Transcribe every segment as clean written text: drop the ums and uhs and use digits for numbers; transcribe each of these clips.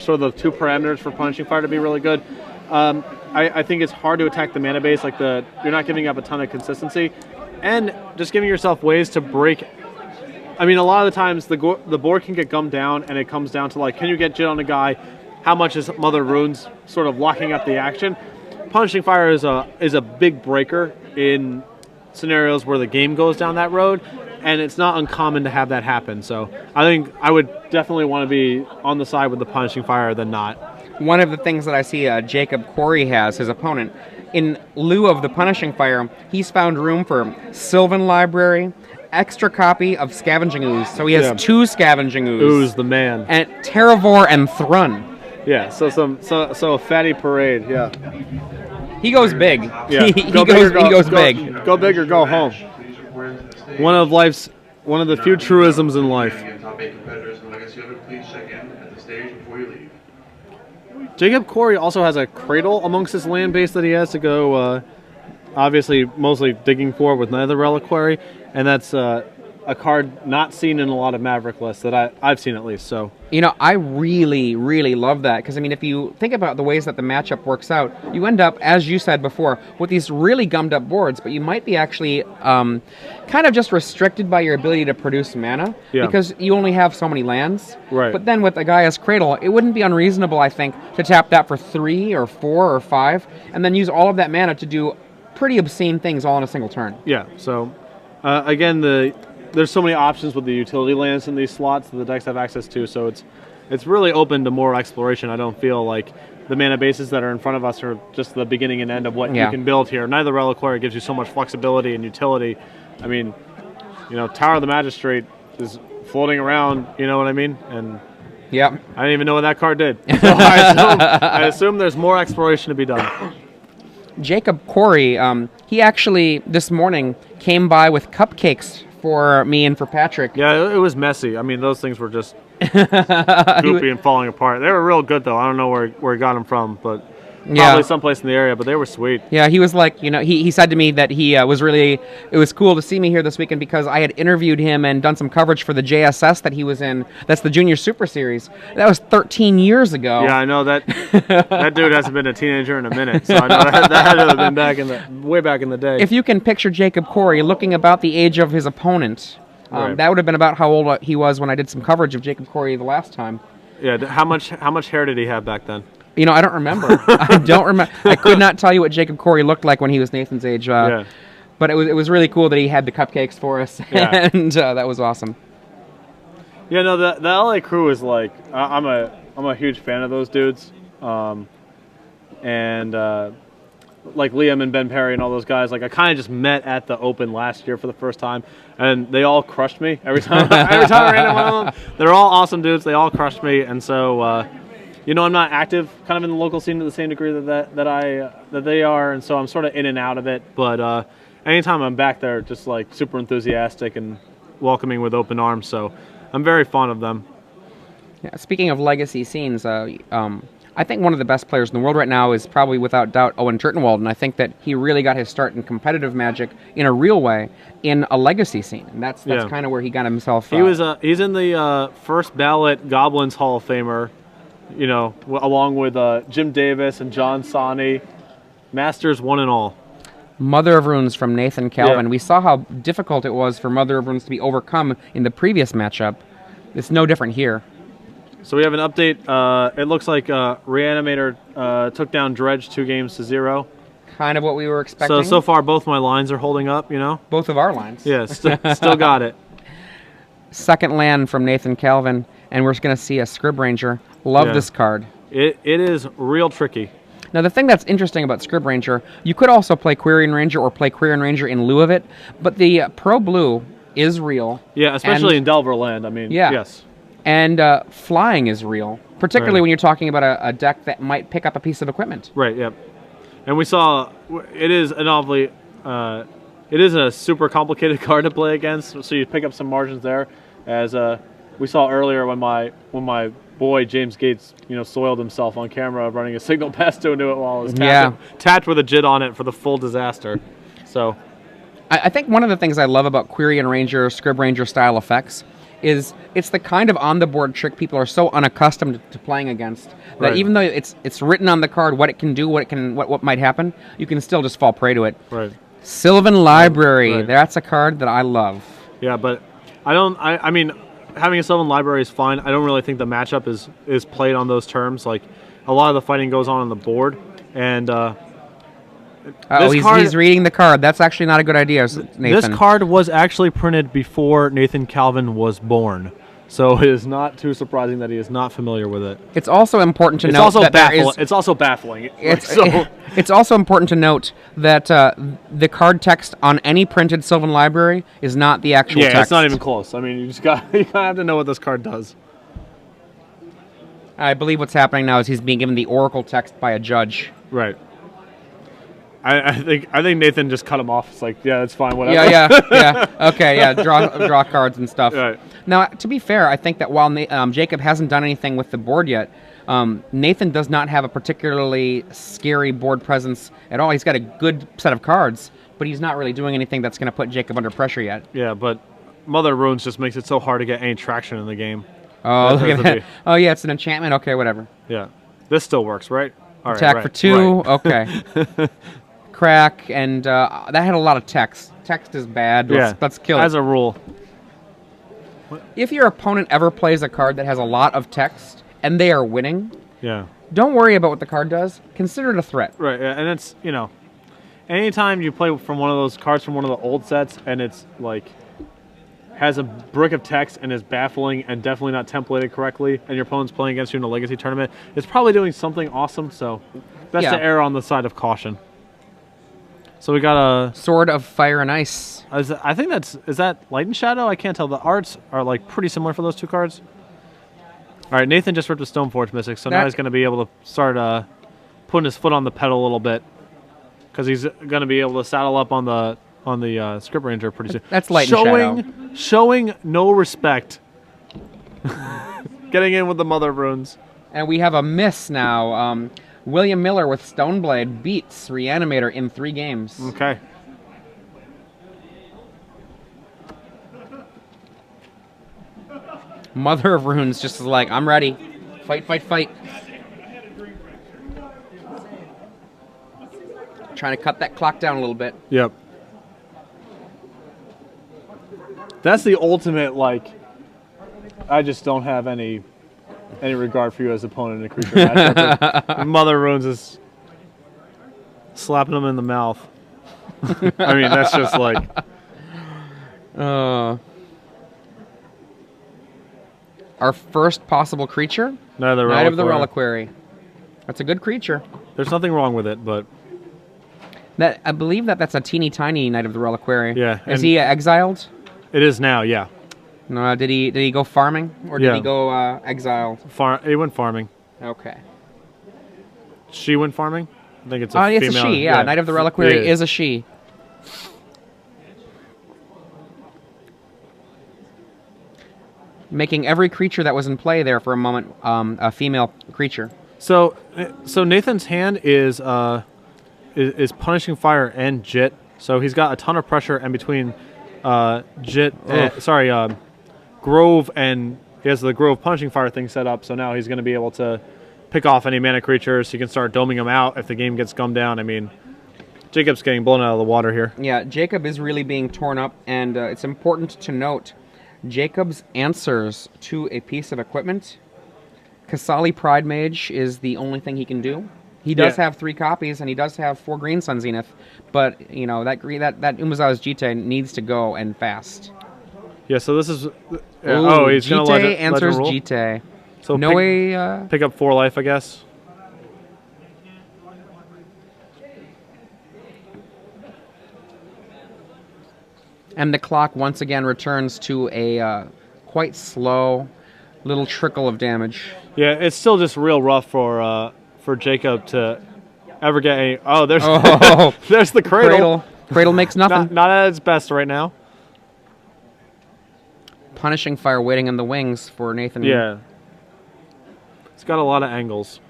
sort of the two parameters for Punishing Fire to be really good. I think it's hard to attack the mana base. Like you're not giving up a ton of consistency, and just giving yourself ways to break. I mean, a lot of the times the board can get gummed down, and it comes down to like, can you get Jit on a guy? How much is Mother of Runes sort of locking up the action? Punishing Fire is a big breaker in scenarios where the game goes down that road, and it's not uncommon to have that happen. So I think I would definitely want to be on the side with the Punishing Fire than not. One of the things that I see Jacob Kory has, his opponent, in lieu of the Punishing Fire, he's found room for Sylvan Library, extra copy of Scavenging Ooze. So he has 2 Scavenging Ooze. Ooze, the man. And Terravor and Thrun. Yeah, so a fatty parade, yeah. He goes big. Yeah. He goes big. Go big or go home. One of the few truisms in life. Jacob Kory also has a Cradle amongst his land base that he has to go, obviously mostly digging for with Nether Reliquary, and that's a card not seen in a lot of Maverick lists that I've seen at least. So I really, really love that, because I mean, if you think about the ways that the matchup works out, you end up, as you said before, with these really gummed up boards, but you might be actually kind of just restricted by your ability to produce mana, because you only have so many lands. Right. But then with the Gaia's Cradle, it wouldn't be unreasonable, I think, to tap that for 3 or 4 or 5, and then use all of that mana to do pretty obscene things all in a single turn. Yeah. So again, there's so many options with the utility lands in these slots that the decks have access to, so it's really open to more exploration. I don't feel like the mana bases that are in front of us are just the beginning and end of what you can build here. Neither Reliquary gives you so much flexibility and utility. I mean, Tower of the Magistrate is floating around, you know what I mean? And I didn't even know what that card did. So I assume there's more exploration to be done. Jacob Kory, he actually this morning came by with cupcakes for me and for Patrick. Yeah, it was messy. I mean, those things were just goopy and falling apart. They were real good, though. I don't know where he got them from, but probably someplace in the area, but they were sweet. Yeah, he was like, he said to me that he it was cool to see me here this weekend because I had interviewed him and done some coverage for the JSS that he was in. That's the Junior Super Series. That was 13 years ago. Yeah, I know that. That dude hasn't been a teenager in a minute, so I know that had to have been way back in the day. If you can picture Jacob Kory looking about the age of his opponent, that would have been about how old he was when I did some coverage of Jacob Kory the last time. Yeah, how much hair did he have back then? I don't remember. I could not tell you what Jacob Kory looked like when he was Nathan's age. But it was really cool that he had the cupcakes for us, and that was awesome. Yeah, no, the LA crew is like, I'm a huge fan of those dudes, and like Liam and Ben Perry and all those guys. Like I kind of just met at the Open last year for the first time, and they all crushed me every time. Every time I ran into one of them, they're all awesome dudes. They all crushed me, and so. I'm not active kind of in the local scene to the same degree that they are, and so I'm sort of in and out of it. But anytime I'm back there, just like super enthusiastic and welcoming with open arms. So I'm very fond of them. Yeah, speaking of legacy scenes, I think one of the best players in the world right now is probably without doubt Owen Turtenwald, and I think that he really got his start in competitive Magic in a real way in a legacy scene, and that's kind of where he got himself. He's in the first ballot Goblins Hall of Famer. Along with Jim Davis and John Sonny, Masters 1 and all. Mother of Runes from Nathan Calvin. Yeah. We saw how difficult it was for Mother of Runes to be overcome in the previous matchup. It's no different here. So we have an update. It looks like Reanimator took down Dredge 2-0. Kind of what we were expecting. So far both my lines are holding up, Both of our lines. Yeah, still got it. Second land from Nathan Calvin, and we're going to see a Scrib Ranger. Love this card. It is real tricky. Now, the thing that's interesting about Scrib Ranger, you could also play Quirion Ranger or play Quirion Ranger in lieu of it, but the Pro Blue is real. Yeah, especially in Delver Land. I mean, yes. And flying is real, particularly when you're talking about a deck that might pick up a piece of equipment. Right, yep. And we saw it is a super complicated card to play against, so you pick up some margins there. As we saw earlier when my boy James Gates, soiled himself on camera running a Signal Pesto into it while it was tapped with a JIT on it for the full disaster. So, I think one of the things I love about Quirion Ranger, Scrib Ranger style effects is it's the kind of on-the-board trick people are so unaccustomed to playing against that Right. even though it's written on the card what it can do, what might happen, you can still just fall prey to it. Right. Sylvan Library, Right. that's a card that I love. Yeah, but I mean, having a Sylvan Library is fine. I don't really think the matchup is played on those terms. Like, a lot of the fighting goes on the board, and He's reading the card. That's actually not a good idea, Nathan. this card was actually printed before Nathan Calvin was born, so it is not too surprising that he is not familiar with it. It's also important to It's note also that there baffling. is. It's also baffling. It's also important to note that the card text on any printed Sylvan Library is not the actual yeah, text. it's not even close. I mean, you kind of have to know what this card does. I believe what's happening now is he's being given the oracle text by a judge. Right. I think Nathan just cut him off. It's like, yeah, that's fine, whatever. Yeah. Okay, yeah. Draw cards and stuff. Right. Now, to be fair, I think that while Jacob hasn't done anything with the board yet, Nathan does not have a particularly scary board presence at all. He's got a good set of cards, but he's not really doing anything that's going to put Jacob under pressure yet. Yeah, but Mother of Runes just makes it so hard to get any traction in the game. Oh, look at that. Oh, yeah, it's an enchantment. Okay, whatever. Yeah. This still works, right? All right, Attack right, for 2. right. Okay. Crack, and that had a lot of text. Text is bad. Let's kill it. As a rule. If your opponent ever plays a card that has a lot of text and they are winning, Yeah. don't worry about what the card does. Consider it a threat. Right, yeah, and it's, anytime you play from one of those cards from one of the old sets and it's like has a brick of text and is baffling and definitely not templated correctly, and your opponent's playing against you in a legacy tournament, it's probably doing something awesome, so best to err on the side of caution. So we got a Sword of Fire and Ice. I think is that Light and Shadow? I can't tell. The arts are like pretty similar for those two cards. All right, Nathan just ripped a Stoneforge Mystic, so now he's going to be able to start putting his foot on the pedal a little bit, because he's going to be able to saddle up on the Script Ranger pretty soon. That's Light and Shadow. Showing no respect. Getting in with the Mother of Runes. And we have a miss now. William Miller with Stoneblade beats Reanimator in 3 games. Okay. Mother of Runes just is like, I'm ready. Fight, fight, fight. Trying to cut that clock down a little bit. Yep. That's the ultimate, like, I just don't have any regard for you as opponent in a creature matchup. Mother of Runes is slapping him in the mouth. I mean, that's just like... Our first possible creature? Knight of the Reliquary. That's a good creature. There's nothing wrong with it, but... I believe that's a teeny tiny Knight of the Reliquary. Yeah. Is he exiled? It is now, yeah. No, did he go farming? Or did he go exiled? He went farming. Okay. She went farming? I think it's a female. It's a she, yeah. Knight of the Reliquary is a she. Making every creature that was in play there for a moment a female creature. So Nathan's hand is punishing fire and Jit. So he's got a ton of pressure in between Grove, and he has the Grove punishing fire thing set up. So now he's going to be able to pick off any mana creatures. He can start doming them out if the game gets gummed down. I mean, Jacob's getting blown out of the water here. Yeah, Jacob is really being torn up, and it's important to note Jacob's answers to a piece of equipment. Kasali Pride Mage is the only thing he can do. He does have 3 copies, and he does have 4 Green Sun Zenith, but that Umazawa's Jite needs to go and fast. Yeah, so this is... he's going to Jite answers Jite. So pick up 4 life, I guess. And the clock once again returns to a quite slow little trickle of damage. Yeah, it's still just real rough for Jacob to ever get any... Oh, there's there's the cradle. Cradle makes nothing. Not at its best right now. Punishing fire waiting in the wings for Nathan. Yeah. It's got a lot of angles.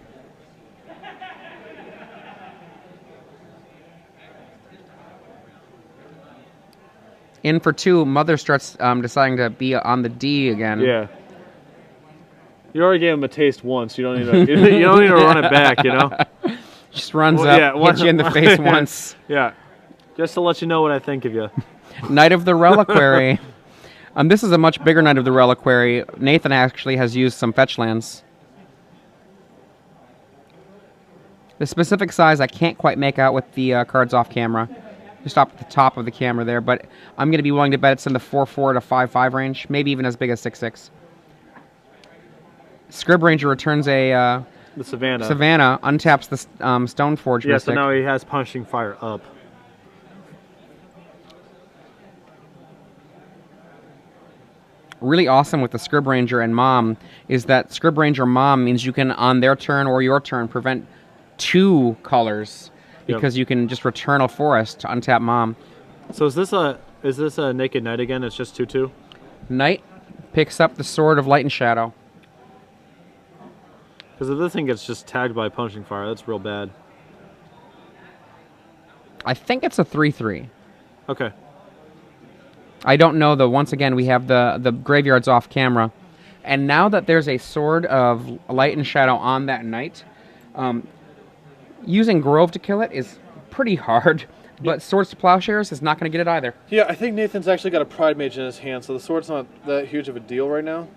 In for 2, Mother starts deciding to be on the D again. Yeah. You already gave him a taste once. You don't need to. You don't need to run it back. You know. Just runs up, hits you in the face once. Yeah. Just to let you know what I think of you. Knight of the Reliquary. This is a much bigger Knight of the Reliquary. Nathan actually has used some fetch lands. The specific size I can't quite make out with the cards off camera. Just up at the top of the camera there, but I'm going to be willing to bet it's in the 4-4 to 5-5 range, maybe even as big as 6-6. Scrib Ranger returns a The Savannah. Savannah, untaps the Stoneforge Yeah, Mystic. so now he has Punishing Fire up. Really awesome with the Scrib Ranger and Mom is that Scrib Ranger Mom means you can, on their turn or your turn, prevent 2 colors because you can just return a forest to untap Mom. So is this a Naked Knight again? It's just 2/2. Knight picks up the Sword of Light and Shadow. Because if this thing gets just tagged by Punishing Fire, that's real bad. I think it's a 3/3. Okay. I don't know though. Once again, we have the graveyards off camera, and now that there's a Sword of Light and Shadow on that Knight, using Grove to kill it is pretty hard. But Swords to Plowshares is not going to get it either. Yeah, I think Nathan's actually got a Pride Mage in his hand, so the sword's not that huge of a deal right now.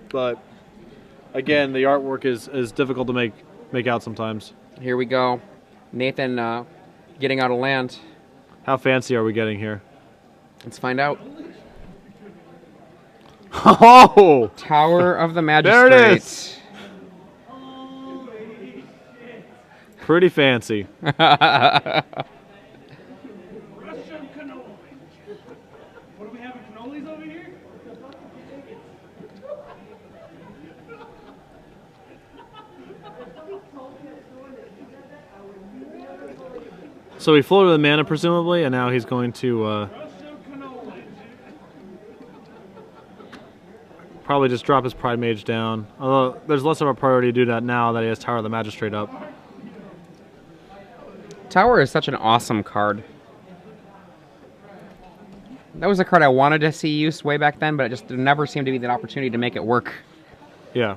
But again, the artwork is difficult to make out sometimes. Here we go. Nathan getting out of land. How fancy are we getting here? Let's find out. Oh! Tower of the Magistrate. There it is. Pretty fancy. Russian cannoli. What are we having, cannolis over here? So he floated the mana presumably, and now he's going to probably just drop his Pride Mage down. Although there's less of a priority to do that now that he has Tower of the Magistrate up. Tower is such an awesome card. That was a card I wanted to see used way back then, but it just never seemed to be that opportunity to make it work. Yeah.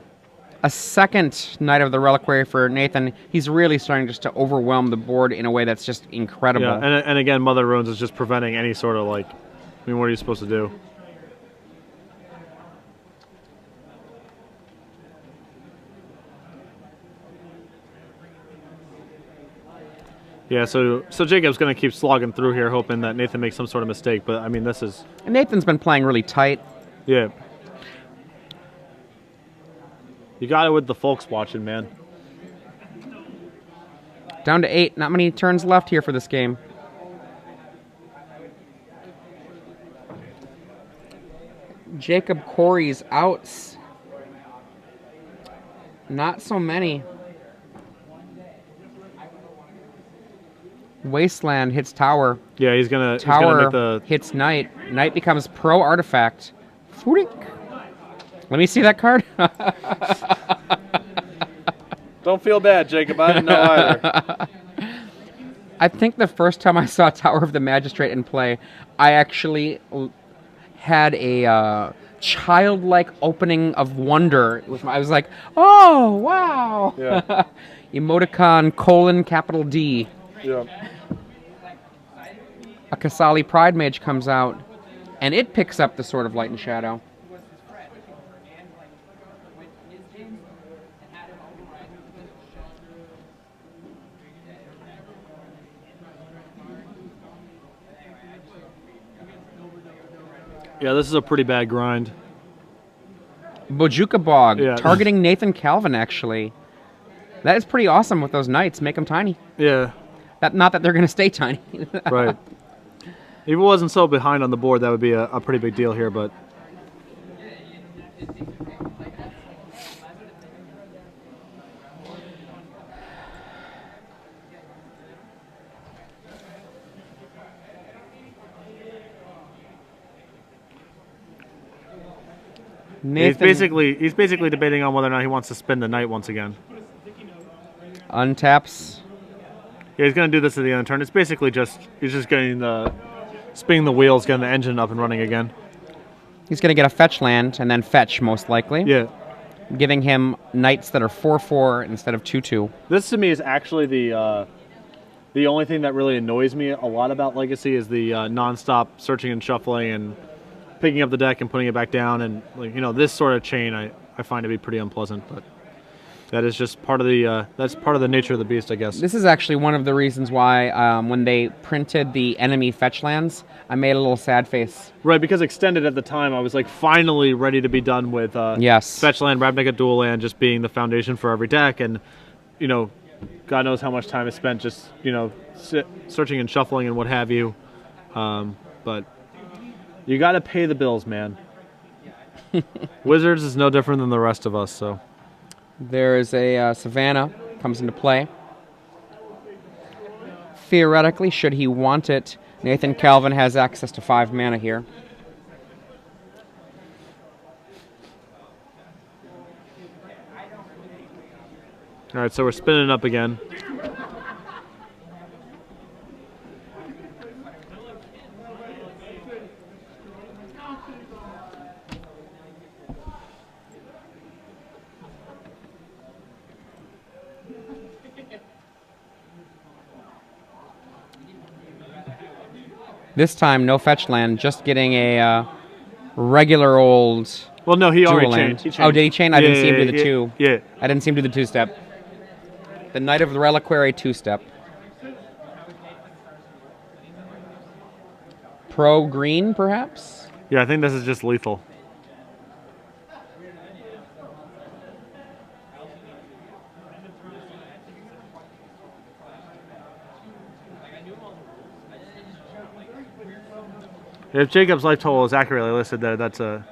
A second Knight of the Reliquary for Nathan. He's really starting just to overwhelm the board in a way that's just incredible. Yeah, and again, Mother Runes is just preventing any sort of like, I mean, what are you supposed to do? Yeah, so Jacob's going to keep slogging through here, hoping that Nathan makes some sort of mistake. But I mean, this is. And Nathan's been playing really tight. Yeah. You got it with the folks watching, man. Down to 8. Not many turns left here for this game. Jacob Kory's outs. Not so many. Wasteland hits Tower. Yeah, he's gonna Tower make the. hits Knight. Knight becomes pro artifact. Let me see that card. Don't feel bad, Jacob. I didn't know either. I think the first time I saw Tower of the Magistrate in play, I actually had a childlike opening of wonder. I was like, oh, wow. Yeah. Emoticon : capital D. Yeah. A Kasali Pride Mage comes out, and it picks up the Sword of Light and Shadow. Yeah, this is a pretty bad grind. Bojuka Bog, Yeah. targeting Nathan Calvin, actually. That is pretty awesome with those knights. Make them tiny. Yeah, Not that they're going to stay tiny. right. If it wasn't so behind on the board, that would be a pretty big deal here, but... Nathan He's basically debating on whether or not he wants to spin the knight once again. untaps. Yeah, he's going to do this at the end of the turn. It's basically just, he's just getting the spinning the wheels, getting the engine up and running again. He's going to get a fetch land and then fetch, most likely. Yeah. Giving him knights that are 4/4 instead of 2/2. This to me is actually the only thing that really annoys me a lot about Legacy is the non-stop searching and shuffling and picking up the deck and putting it back down, and this sort of chain I find to be pretty unpleasant, but that is just part of the nature of the beast, I guess. This is actually one of the reasons why when they printed the enemy fetch lands, I made a little sad face. Right, because extended at the time, I was like finally ready to be done with yes. fetch land, Ravnica dual land just being the foundation for every deck, and God knows how much time is spent just searching and shuffling and what have you, but you got to pay the bills, man. Wizards is no different than the rest of us, so. There is a Savannah comes into play. Theoretically, should he want it, Nathan Calvin has access to 5 mana here. All right, so we're spinning up again. This time, no fetch land, just getting a regular old. Well, no, he already land. changed. He changed. Oh, did he change? I didn't see him do the 2. Yeah. I didn't see him do the 2-step. The Knight of the Reliquary 2-step. Pro green, perhaps? Yeah, I think this is just lethal. If Jacob's life total is accurately listed there, that's a...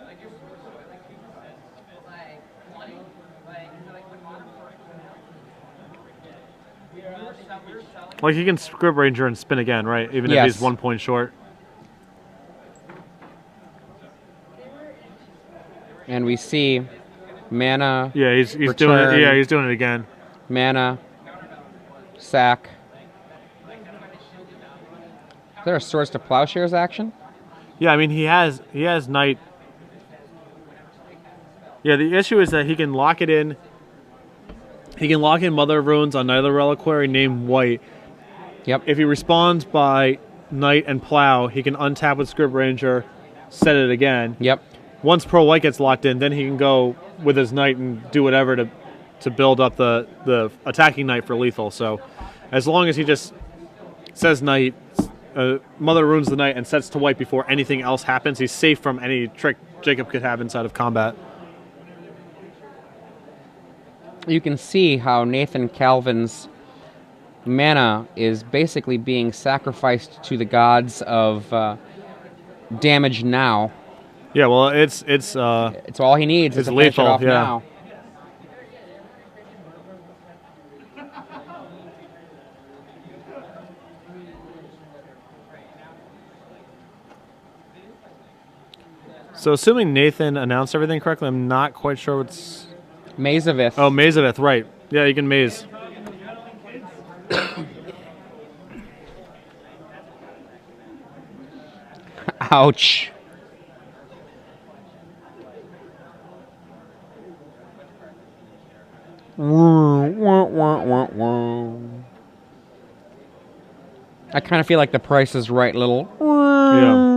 Like, he can Script Ranger and spin again, right? Even if he's 1 point short. And we see mana. Yeah, he's return, doing it. Yeah, he's doing it again. Mana, sack. Is there a Swords to Plowshares action? Yeah, I mean he has Knight. Yeah, the issue is that he can lock it in. He can lock in Mother of Runes on Knight of the Reliquary named White. Yep. If he responds by Knight and Plow, he can untap with Script Ranger, set it again. Yep. Once Pro White gets locked in, then he can go with his Knight and do whatever to build up the attacking Knight for lethal. So as long as he just says Knight, Mother Runes the Knight, and sets to White before anything else happens, he's safe from any trick Jacob could have inside of combat. You can see how Nathan Calvin's mana is basically being sacrificed to the gods of damage now. Yeah, well, it's all he needs. It's to finish lethal, it off yeah. now. So assuming Nathan announced everything correctly, I'm not quite sure what's... Mazavith. Oh, Mazavith, right. Yeah, you can maze. Ouch. I kind of feel like the Price is Right little. Yeah.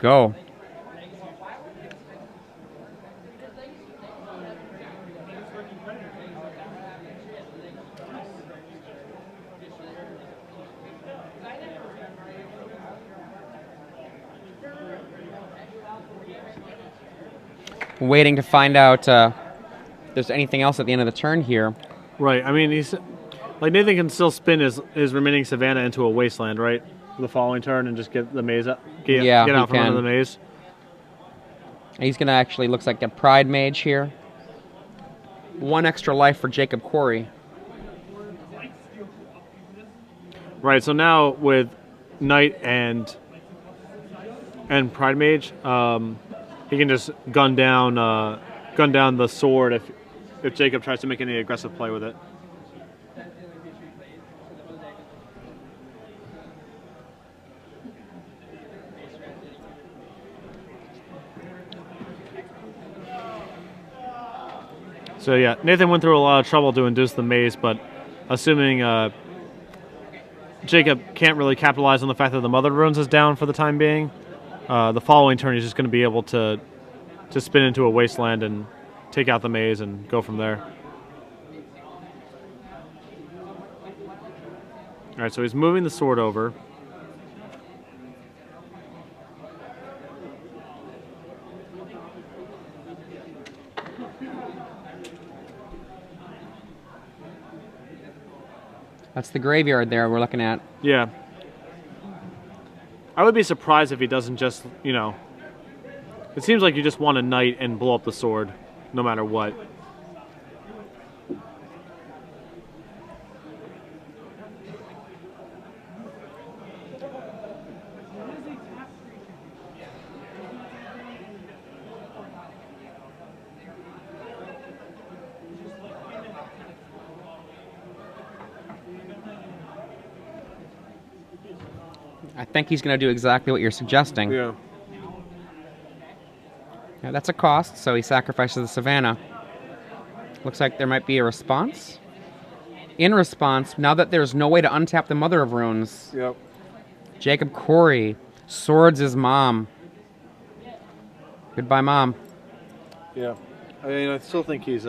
Go. Waiting to find out if there's anything else at the end of the turn here. Right. I mean, he's like Nathan can still spin his remaining Savannah into a wasteland, right? For the following turn and just get the maze up, get out from under the maze. He's gonna actually looks like a Pride Mage here. 1 extra life for Jacob Kory. Right. So now with Knight and Pride Mage, he can just gun down the sword if Jacob tries to make any aggressive play with it. So yeah, Nathan went through a lot of trouble to induce the maze, but assuming Jacob can't really capitalize on the fact that the Mother Runes is down for the time being, the following turn he's just going to be able to spin into a wasteland and take out the maze and go from there. All right, so he's moving the sword over. That's the graveyard there we're looking at. Yeah. I would be surprised if he doesn't just, it seems like you just want to knight and blow up the sword, no matter what. I think he's going to do exactly what you're suggesting. Yeah. Yeah, that's a cost, so he sacrifices the Savannah. Looks like there might be a response. In response, now that there's no way to untap the Mother of Runes, Yep. Jacob Kory swords his mom. Goodbye, Mom. Yeah. I still think he's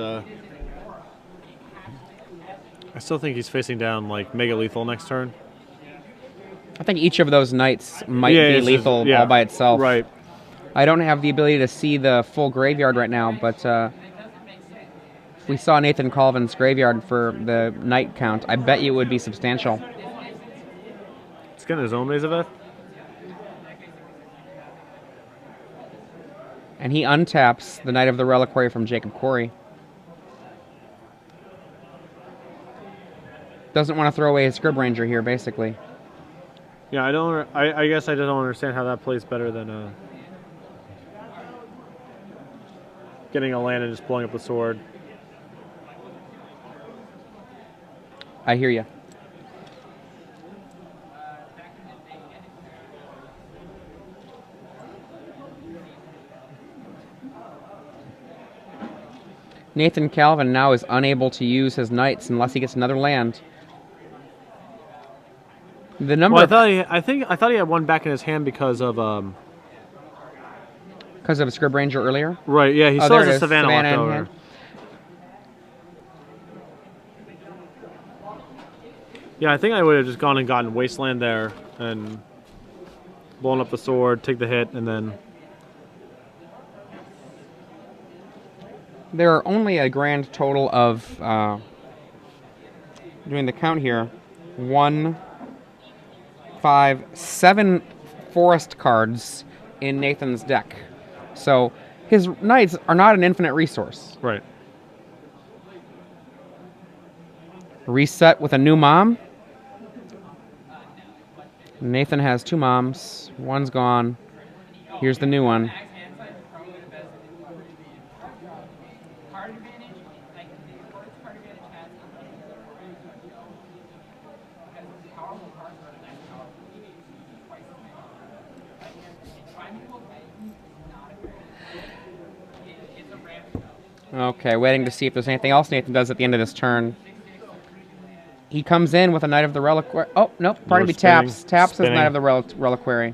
facing down like Mega Lethal next turn. I think each of those knights might Yeah, be it's just- lethal yeah, all by itself. Right. I don't have the ability to see the full graveyard right now, but if we saw Nathan Colvin's graveyard for the knight count, I bet you it would be substantial. He's getting his own Maze of Eth. And he untaps the Knight of the Reliquary from Jacob Kory. Doesn't want to throw away his Scrib Ranger here, basically. Yeah, I guess I just don't understand how that plays better than getting a land and just blowing up the sword. I hear you. Nathan Calvin now is unable to use his knights unless he gets another land. The number Well, I thought he had one back in his hand because of because of a Scrib Ranger earlier. Right, yeah, he Oh, still there has it a is, Savannah left in over. hand. Yeah, I think I would have just gone and gotten Wasteland there and blown up the sword, take the hit, and then... There are only a grand total of, doing the count here, 1, 5, 7 forest cards in Nathan's deck. So his knights are not an infinite resource. Right. Reset with a new mom. Nathan has 2 moms. One's gone. Here's the new one. Okay, waiting to see if there's anything else Nathan does at the end of this turn. He comes in with a Knight of the Reliquary. Oh, nope. Pardon me, taps. Taps his Knight of the Reliquary.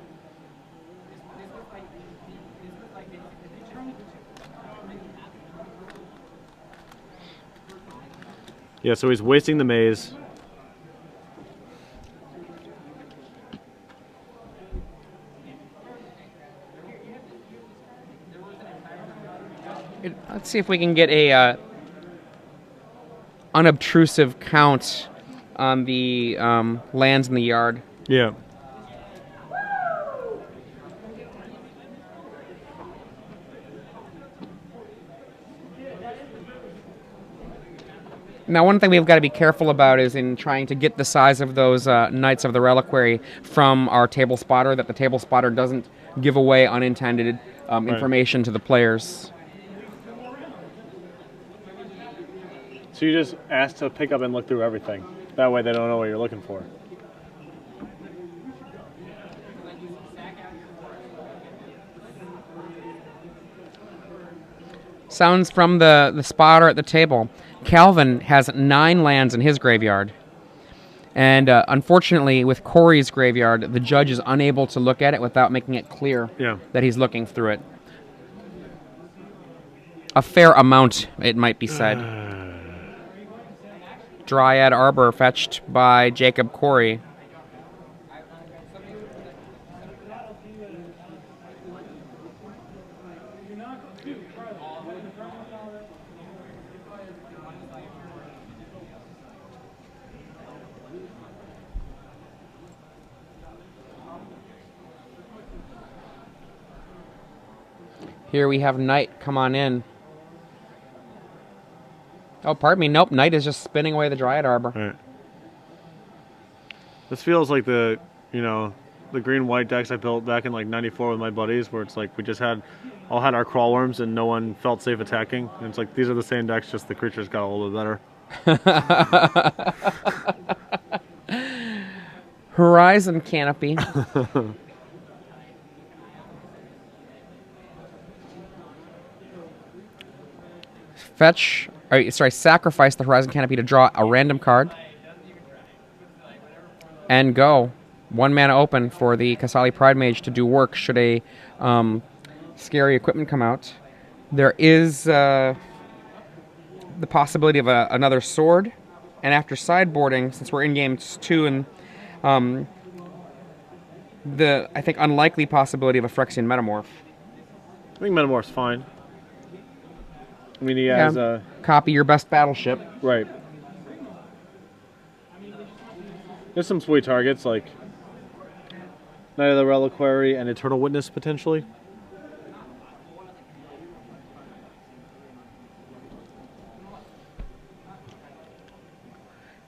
Yeah, so he's wasting the maze. Let's see if we can get a unobtrusive count on the lands in the yard. Yeah. Now, one thing we've got to be careful about is in trying to get the size of those Knights of the Reliquary from our table spotter, that the table spotter doesn't give away unintended information to the players. So you just ask to pick up and look through everything. That way they don't know what you're looking for. Sounds from the spotter at the table. Calvin has 9 lands in his graveyard. And unfortunately, with Kory's graveyard, the judge is unable to look at it without making it clear that he's looking through it. A fair amount, it might be said. Dryad Arbor fetched by Jacob Kory. Here we have Knight come on in. Oh, pardon me. Nope, Knight is just spinning away the Dryad Arbor. Right. This feels like the green-white decks I built back in like '94 with my buddies, where it's like we just all had our crawl worms and no one felt safe attacking. And it's like these are the same decks, just the creatures got a little bit better. Horizon Canopy. Sacrifice the Horizon Canopy to draw a random card. And go. 1 mana open for the Kasali Pride Mage to do work should a scary equipment come out. There is the possibility of another sword. And after sideboarding, since we're in game 2, and the, I think, unlikely possibility of a Phyrexian Metamorph. I think Metamorph's fine. I mean, he has a... Copy your best battleship. Right. There's some sweet targets, like Knight of the Reliquary and Eternal Witness, potentially.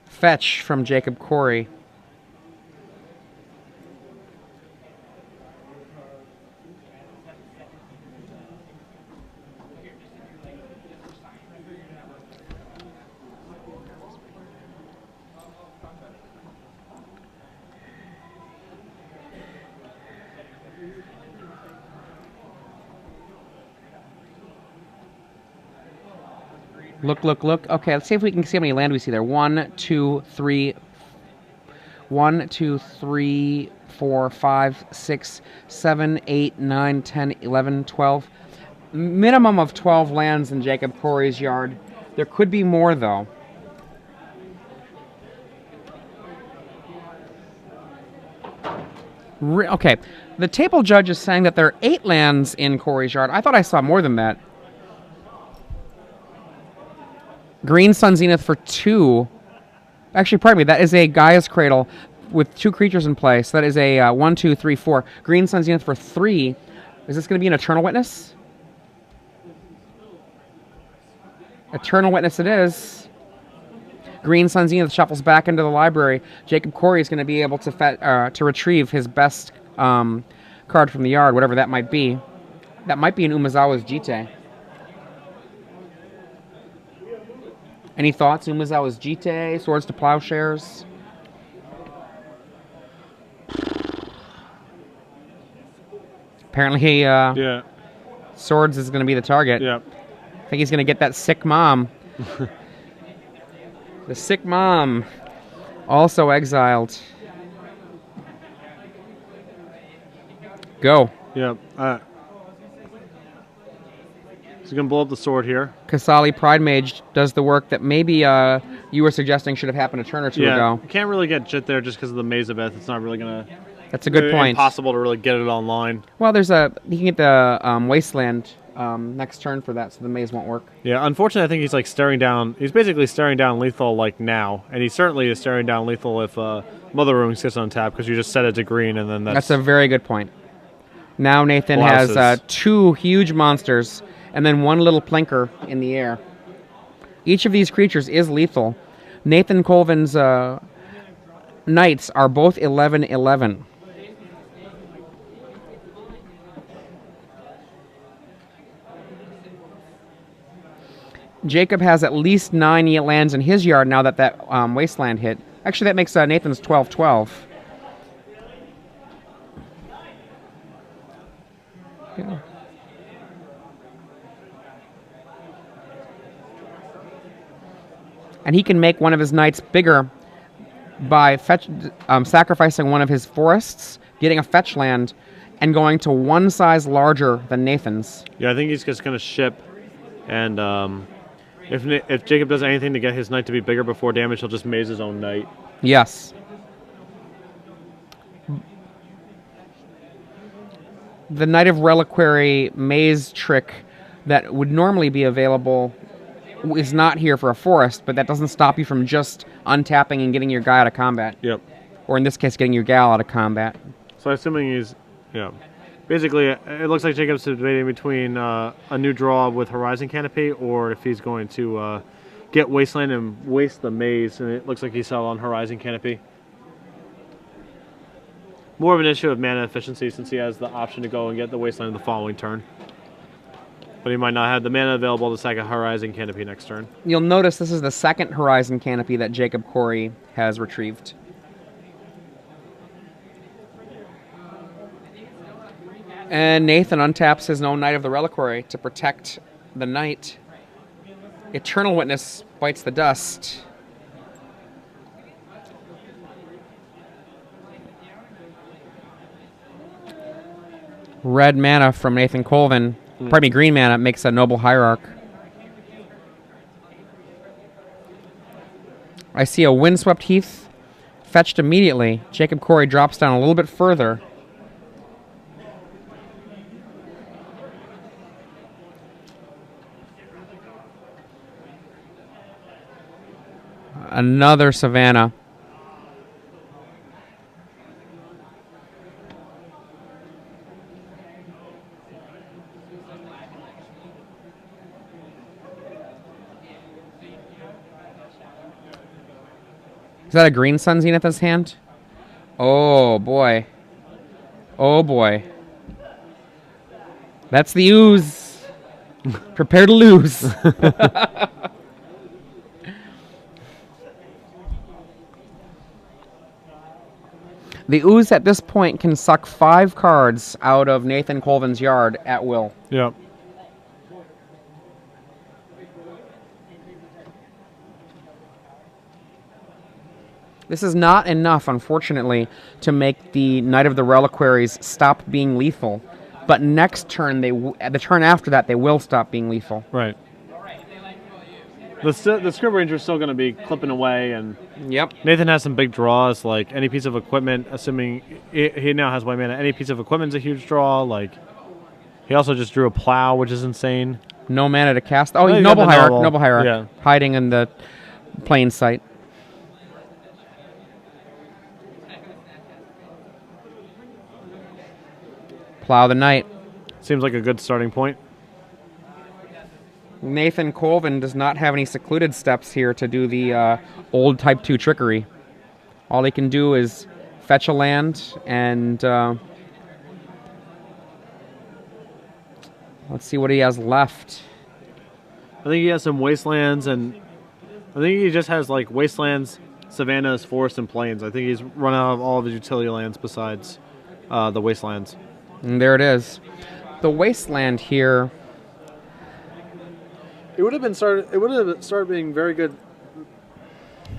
Fetch from Jacob Kory. Look. Okay, let's see if we can see how many land we see there. 1, 2, 3, 4, 5, 6, 7, 8, 9, 10, 11, 12. Minimum of 12 lands in Jacob Kory's yard. There could be more, though. Okay, the table judge is saying that there are 8 lands in Kory's yard. I thought I saw more than that. Green Sun Zenith for 2. Actually, pardon me, that is a Gaia's Cradle with 2 creatures in play. So that is a 1, 2, 3, 4. Green Sun Zenith for 3. Is this going to be an Eternal Witness? Eternal Witness it is. Green Sun Zenith shuffles back into the library. Jacob Kory is going to be able to retrieve his best card from the yard, whatever that might be. That might be an Umezawa's Jite. Any thoughts? Umezawa's Jite, Swords to Plowshares? Apparently, Swords is going to be the target. Yeah. I think he's going to get that sick mom. The sick mom. Also exiled. Go. Yeah. He's going to blow up the sword here. Kasali Pride Mage does the work that maybe you were suggesting should have happened a turn or two ago. You can't really get Jit there just because of the Maze of Eth. It's not really going to... That's a good point. Impossible to really get it online. Well, you can get the Wasteland next turn for that, so the Maze won't work. Yeah, unfortunately, I think he's like staring down... He's basically staring down lethal like now, and he certainly is staring down lethal if Mother Ruin sits on tap, because you just set it to green, and then that's... That's a very good point. Now Nathan has 2 huge monsters, and then 1 little plinker in the air. Each of these creatures is lethal. Nathan Colvin's Knights are both 11/11. Jacob has at least 9 lands in his yard now that Wasteland hit. Actually, that makes Nathan's 12-12. Yeah. And he can make one of his knights bigger by sacrificing one of his forests, getting a fetch land, and going to one size larger than Nathan's. Yeah, I think he's just going to ship, and if Jacob does anything to get his knight to be bigger before damage, he'll just maze his own knight. Yes. The Knight of Reliquary maze trick that would normally be available is not here for a forest, but that doesn't stop you from just untapping and getting your guy out of combat. Yep. Or in this case, getting your gal out of combat. So assuming he's, basically it looks like Jacob's debating between a new draw with Horizon Canopy, or if he's going to get Wasteland and waste the maze, and it looks like he's settled on Horizon Canopy. More of an issue of mana efficiency since he has the option to go and get the Wasteland the following turn. But he might not have the mana available to sack a Horizon Canopy next turn. You'll notice this is the second Horizon Canopy that Jacob Kory has retrieved. And Nathan untaps his own Knight of the Reliquary to protect the Knight. Eternal Witness bites the dust. Red mana from Nathan Colvin. Pardon me, green mana makes a Noble Hierarch. I see a Windswept Heath fetched immediately. Jacob Kory drops down a little bit further. Another Savannah. Is that a green Sun Zenith's hand? Oh, boy. Oh, boy. That's the ooze. Prepare to lose. The ooze at this point can suck 5 cards out of Nathan Colvin's yard at will. Yep. This is not enough, unfortunately, to make the Knight of the Reliquaries stop being lethal. But next turn, the turn after that, they will stop being lethal. Right. The Scrib Ranger is still going to be clipping away, and Yep. Nathan has some big draws, like any piece of equipment, assuming he now has white mana. Any piece of equipment's a huge draw. Like, he also just drew a plow, which is insane. No mana to cast. Oh, you Noble got the Hierarch. Noble. Noble Hierarch. Yeah. Hiding in the plain sight. Plow the Knight. Seems like a good starting point. Nathan Colvin does not have any secluded steps here to do the old Type 2 trickery. All he can do is fetch a land and let's see what he has left. I think he has some wastelands, and I think he just has like wastelands, savannas, forests, and plains. I think he's run out of all of his utility lands besides the wastelands. And there it is. The wasteland here. It would have started being very good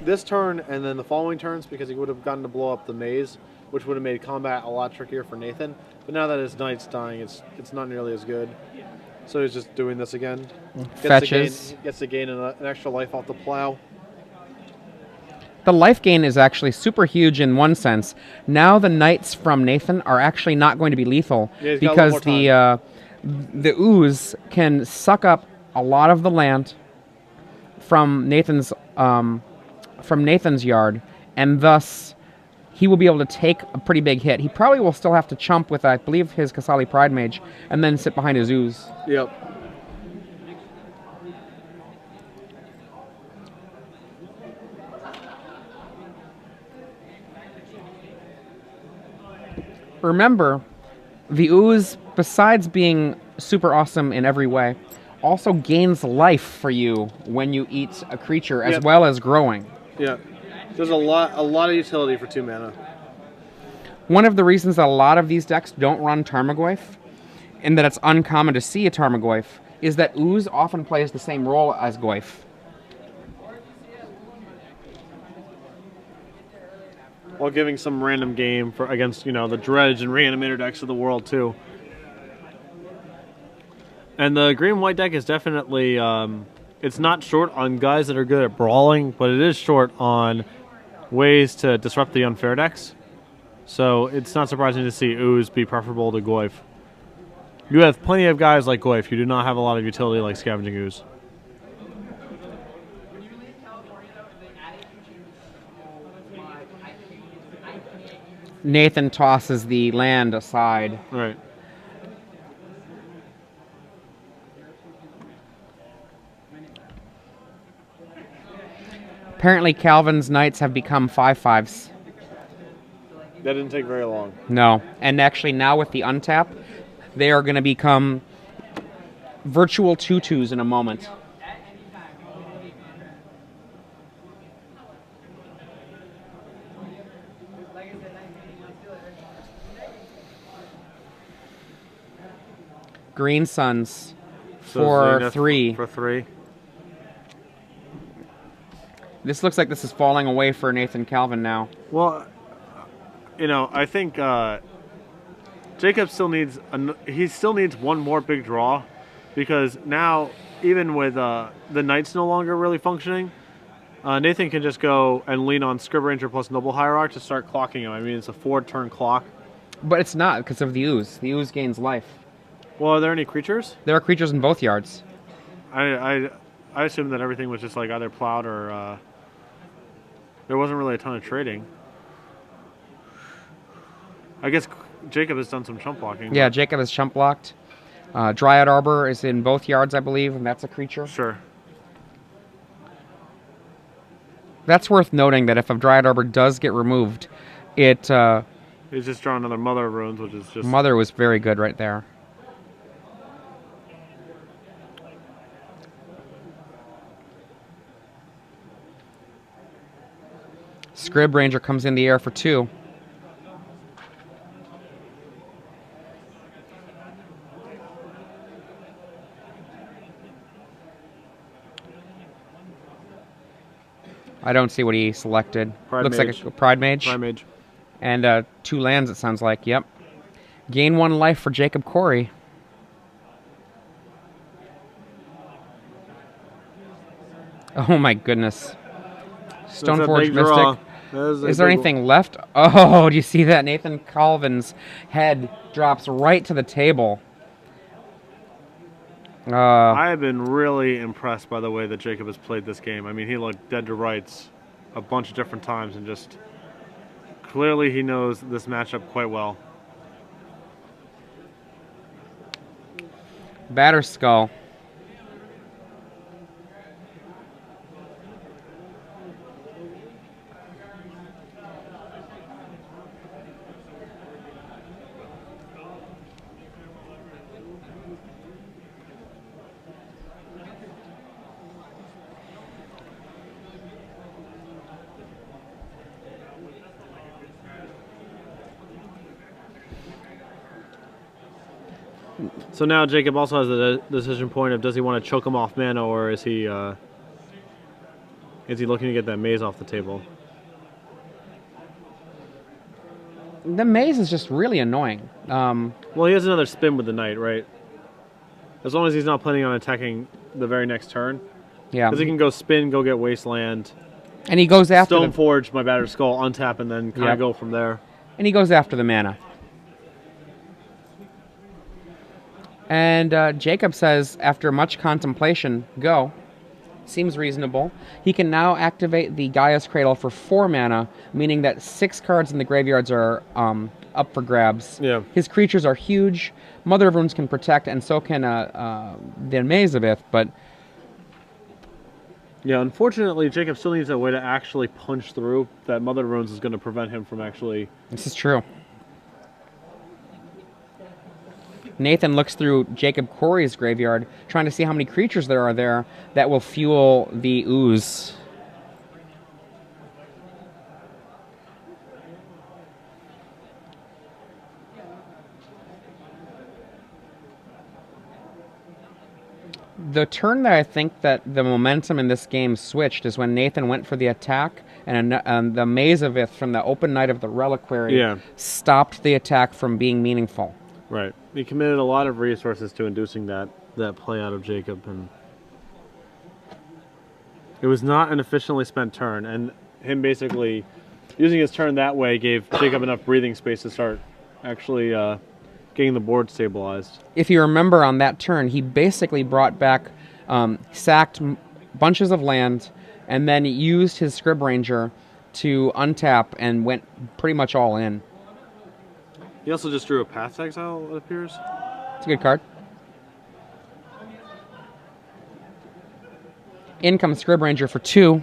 this turn and then the following turns, because he would have gotten to blow up the maze, which would have made combat a lot trickier for Nathan. But now that his knight's dying, it's not nearly as good. So he's just doing this again. Fetches. Gets to gain an extra life off the plow. The life gain is actually super huge in one sense. Now the knights from Nathan are actually not going to be lethal, Yeah, he's got a little because more the ooze can suck up a lot of the land from Nathan's yard, and thus he will be able to take a pretty big hit. He probably will still have to chump with, I believe, his Kasali Pride Mage, and then sit behind his ooze. Yep. Remember, the ooze, besides being super awesome in every way, also gains life for you when you eat a creature, as Yep. well as growing. Yeah. There's a lot of utility for 2 mana. One of the reasons that a lot of these decks don't run Tarmogoyf, and that it's uncommon to see a Tarmogoyf, is that Ooze often plays the same role as Goyf. While giving some random game for against, the Dredge and Reanimator decks of the world, too. And the green-white deck is definitely, it's not short on guys that are good at brawling, but it is short on ways to disrupt the unfair decks. So it's not surprising to see Ooze be preferable to Goyf. You have plenty of guys like Goyf. You do not have a lot of utility like Scavenging Ooze. Nathan tosses the land aside. Right. Apparently Calvin's Knights have become 5/5s. That didn't take very long. No. And actually now with the untap, they are going to become virtual 2/2s in a moment. Green Suns for Zenith 3. For 3. This looks like this is falling away for Nathan Calvin now. Well, I think Jacob still needs one more big draw, because now, even with the Knights no longer really functioning, Nathan can just go and lean on Scrib Ranger plus Noble Hierarch to start clocking him. I mean, it's a 4-turn clock. But it's not because of the Ooze. The Ooze gains life. Well, are there any creatures? There are creatures in both yards. I assumed that everything was just like either plowed or there wasn't really a ton of trading. I guess Jacob has done some chump blocking. Yeah, Jacob is chump blocked. Dryad Arbor is in both yards, I believe, and that's a creature. Sure. That's worth noting that if a Dryad Arbor does get removed, He's just drawing another Mother of Runes, which is just... Mother was very good right there. Scrib Ranger comes in the air for 2. I don't see what he selected. Pride Looks Mage. like a Pride Mage. Prime Mage. And 2 lands, it sounds like. Yep. Gain 1 life for Jacob Kory. Oh my goodness. Stoneforge Mystic. Is there anything left? Oh, do you see that? Nathan Calvin's head drops right to the table. I have been really impressed by the way that Jacob has played this game. I mean, he looked dead to rights a bunch of different times, and just clearly he knows this matchup quite well. Batter Skull. So now Jacob also has the decision point of, does he want to choke him off mana, or is he looking to get that maze off the table? The maze is just really annoying. Well, he has another spin with the knight, right? As long as he's not planning on attacking the very next turn. Yeah. Because he can go spin, go get Wasteland, And he goes after Stoneforge, my Battered Skull, untap, and then kind of Yep. go from there. And he goes after the mana. And Jacob says, after much contemplation, go. Seems reasonable. He can now activate the Gaia's Cradle for 4 mana, meaning that 6 cards in the graveyards are up for grabs. Yeah. His creatures are huge. Mother of Runes can protect, and so can the Amazabeth, but... Yeah, unfortunately, Jacob still needs a way to actually punch through. That Mother of Runes is going to prevent him from actually... This is true. Nathan looks through Jacob Kory's graveyard, trying to see how many creatures there are there that will fuel the ooze. The turn that I think that the momentum in this game switched is when Nathan went for the attack, and the Mazavith from the open night of the Reliquary stopped the attack from being meaningful. Right. He committed a lot of resources to inducing that play out of Jacob, and it was not an efficiently spent turn, and him basically using his turn that way gave Jacob enough breathing space to start actually getting the board stabilized. If you remember on that turn, he basically brought back, sacked bunches of land, and then used his Scrib Ranger to untap and went pretty much all in. He also just drew a Path to Exile, it appears. It's a good card. In comes Scrib Ranger for 2.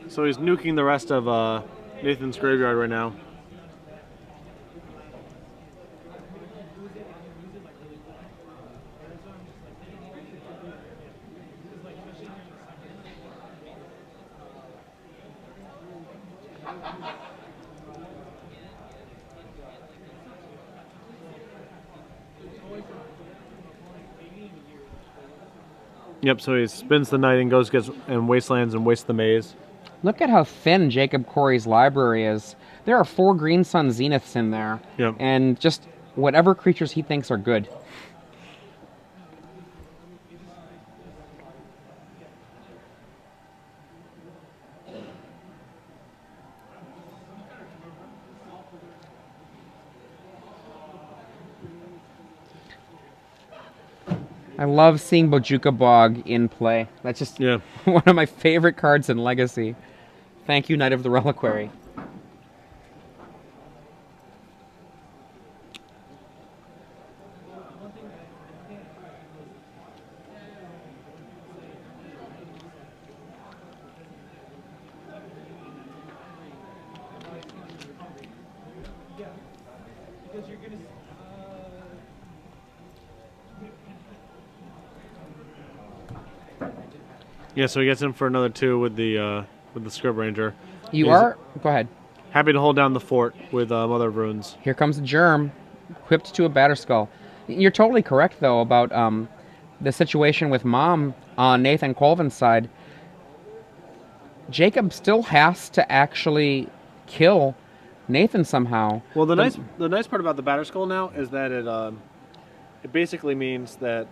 So he's nuking the rest of Nathan's graveyard right now. Yep, so he spins the knight and goes and wastelands and wastes the maze. Look at how thin Jacob Kory's library is. There are 4 Green Sun Zeniths in there. Yep. And just whatever creatures he thinks are good. I love seeing Bojuka Bog in play. That's just one of my favorite cards in Legacy. Thank you, Knight of the Reliquary. Yeah, so he gets in for another 2 with the Scrib Ranger. Go ahead. Happy to hold down the fort with Mother of Runes. Here comes the Germ, equipped to a Batterskull. You're totally correct, though, about the situation with Mom on Nathan Colvin's side. Jacob still has to actually kill Nathan somehow. Well, the nice part about the Batterskull now is that it basically means that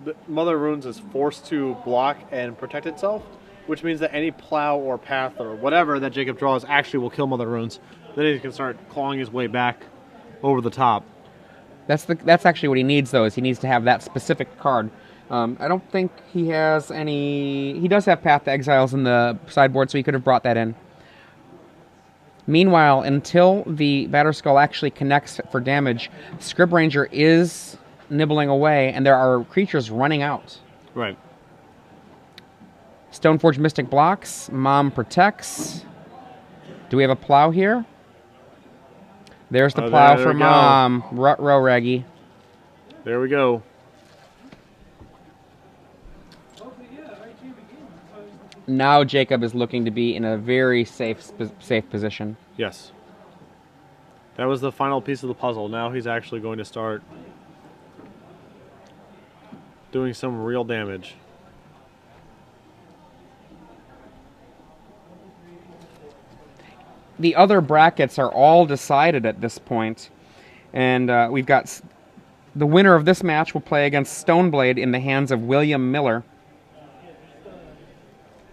the Mother of Runes is forced to block and protect itself, which means that any plow or path or whatever that Jacob draws actually will kill Mother of Runes. Then he can start clawing his way back over the top. That's actually what he needs, though, is he needs to have that specific card. I don't think he has any... He does have Path to Exiles in the sideboard, so he could have brought that in. Meanwhile, until the Batterskull actually connects for damage, Scrib Ranger is nibbling away, and there are creatures running out. Right. Stoneforge Mystic blocks. Mom protects. Do we have a plow here? There's the plow for Mom. Rut-row, Reggie. There we go. Now Jacob is looking to be in a very safe position. Yes. That was the final piece of the puzzle. Now he's actually going to start doing some real damage. The other brackets are all decided at this point, and we've got the winner of this match will play against Stoneblade in the hands of William Miller.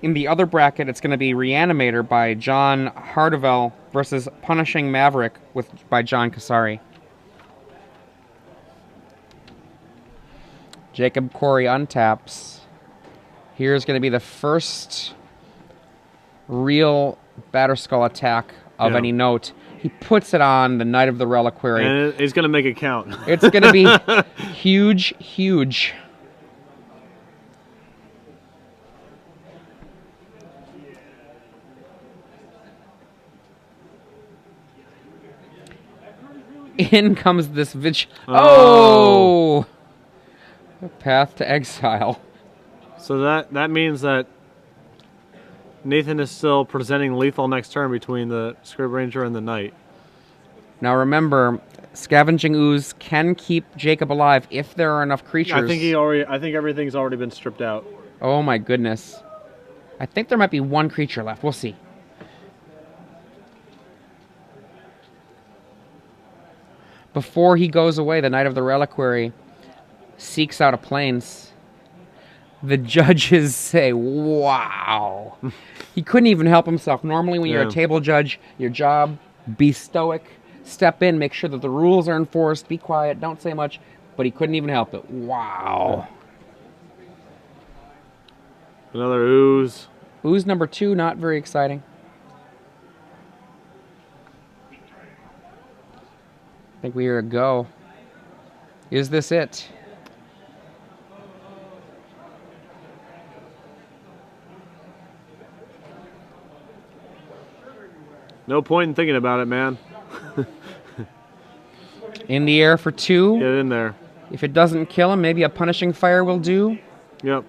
In the other bracket, it's going to be Reanimator by John Hardevel versus Punishing Maverick by John Casari. Jacob Kory untaps. Here's going to be the first real Batterskull attack of any note. He puts it on the Knight of the Reliquary. And he's going to make it count. It's going to be huge, huge. In comes this Oh! Path to exile. So that means that Nathan is still presenting lethal next turn between the Scrib Ranger and the Knight. Now remember, Scavenging Ooze can keep Jacob alive if there are enough creatures. I think everything's already been stripped out. Oh my goodness. I think there might be one creature left. We'll see. Before he goes away, the Knight of the Reliquary seeks out a plains. The judges say, wow. He couldn't even help himself. Normally when you're a table judge, your job, be stoic, step in, make sure that the rules are enforced, be quiet, don't say much. But he couldn't even help it. Wow. Another ooze. Ooze number 2, not very exciting. I think we hear a go. Is this it? No point in thinking about it, man. In the air for 2. Get in there. If it doesn't kill him, maybe a punishing fire will do. Yep.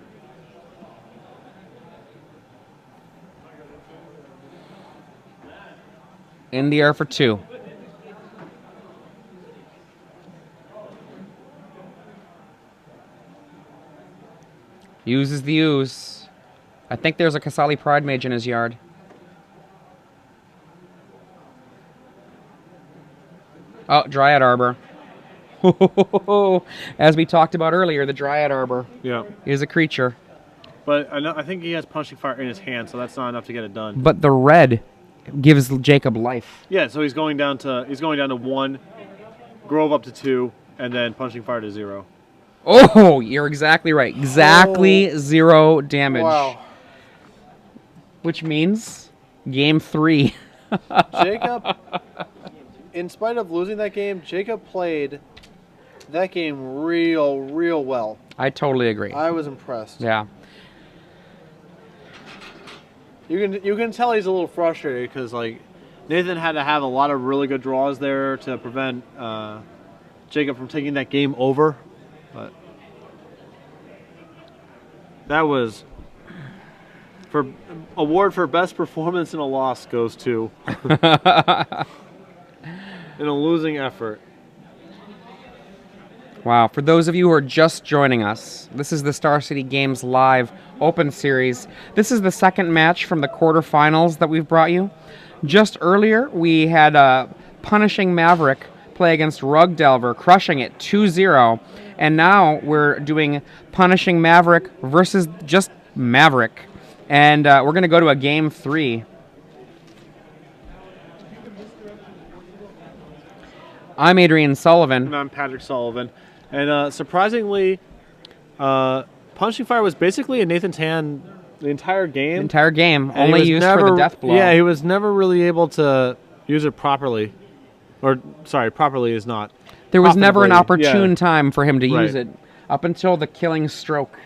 In the air for 2. Uses the ooze. I think there's a Kasali Pride Mage in his yard. Oh, Dryad Arbor. As we talked about earlier, the Dryad Arbor is a creature. But I think he has Punishing Fire in his hand, so that's not enough to get it done. But the red gives Jacob life. Yeah, so he's going down to 1, Grove up to 2, and then Punishing Fire to 0. Oh, you're exactly right. Exactly 0 damage. Wow. Which means game 3. Jacob, in spite of losing that game, Jacob played that game real well. I totally agree. I was impressed. Yeah. You can tell he's a little frustrated because like Nathan had to have a lot of really good draws there to prevent Jacob from taking that game over. But that was for award for best performance in a loss goes to in a losing effort. Wow. For those of you who are just joining us, this is the Star City Games Live Open Series. This is the second match from the quarterfinals that we've brought you. Just earlier, we had Punishing Maverick play against Rug Delver, crushing it 2-0. And now we're doing Punishing Maverick versus just Maverick. And we're going to go to a game 3. I'm Adrian Sullivan. And I'm Patrick Sullivan. And surprisingly, Punishing Fire was basically in Nathan's hand the entire game. Entire game, And only used for the death blow. Yeah, he was never really able to use it properly. Or, sorry, properly is not. There was never an profitably, opportune time for him to use Right. it up until the killing stroke,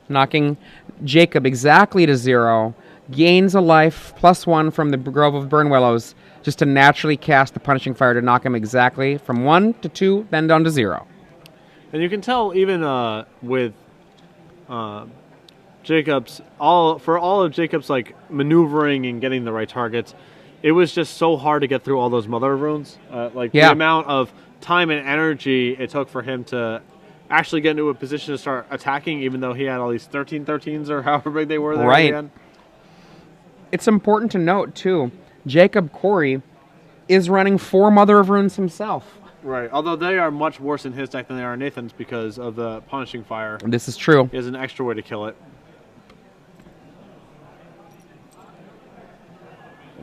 knocking Jacob exactly to 0, gains a life, +1 from the Grove of Burnwillows, just to naturally cast the Punishing Fire to knock him exactly from 1 to 2, then down to 0. And you can tell even with Jacob's all of Jacob's like maneuvering and getting the right targets, it was just so hard to get through all those Mother of Runes. The amount of time and energy it took for him to actually get into a position to start attacking, even though he had all these 13-13s or however big they were there at the end. It's important to note too, Jacob Kory is running 4 Mother of Runes himself. Right, although they are much worse in his deck than they are in Nathan's because of the Punishing Fire. This is true. He has an extra way to kill it.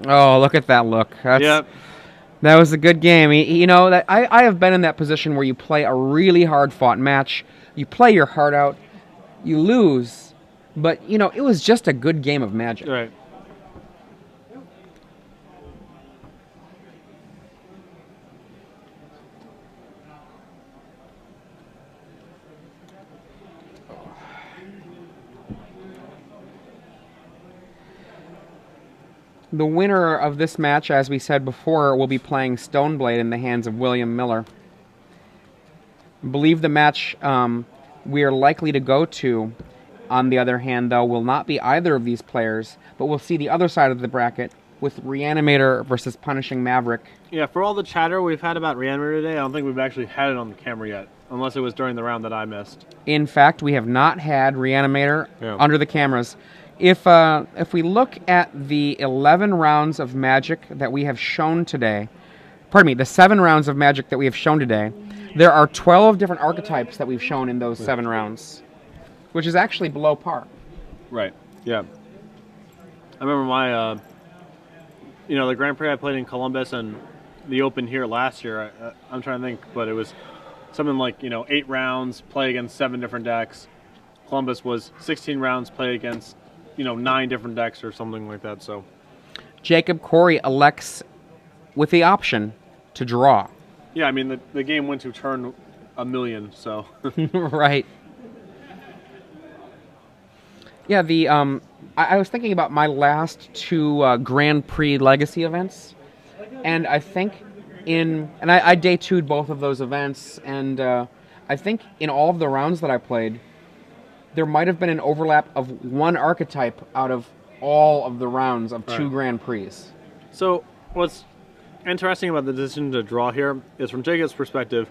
Oh, look at that look. Yep. That was a good game. You know, that I have been in that position where you play a really hard-fought match. You play your heart out. You lose. But, you know, it was just a good game of Magic. Right. The winner of this match, as we said before, will be playing Stoneblade in the hands of William Miller. I believe the match we are likely to go to, on the other hand, though, will not be either of these players, but we'll see the other side of the bracket with Reanimator versus Punishing Maverick. Yeah, for all the chatter we've had about Reanimator today, I don't think we've actually had it on the camera yet, unless it was during the round that I missed. In fact, we have not had Reanimator under the cameras. If we look at the 11 rounds of Magic that we have shown today, pardon me, the 7 rounds of Magic that we have shown today, there are 12 different archetypes that we've shown in those 7 rounds, which is actually below par. Right, yeah. I remember my, the Grand Prix I played in Columbus and the Open here last year, I'm trying to think, but it was something like, 8 rounds, play against 7 different decks. Columbus was 16 rounds, play against, 9 different decks or something like that, so. Jacob Kory elects with the option to draw. Yeah, I mean, the game went to turn 1,000,000, so. Right. Yeah, I was thinking about my last 2 Grand Prix Legacy events, and I think I day 2'd both of those events, and I think in all of the rounds that I played, there might have been an overlap of 1 archetype out of all of the rounds of 2 Grand Prix. So what's interesting about the decision to draw here is, from Jacob's perspective,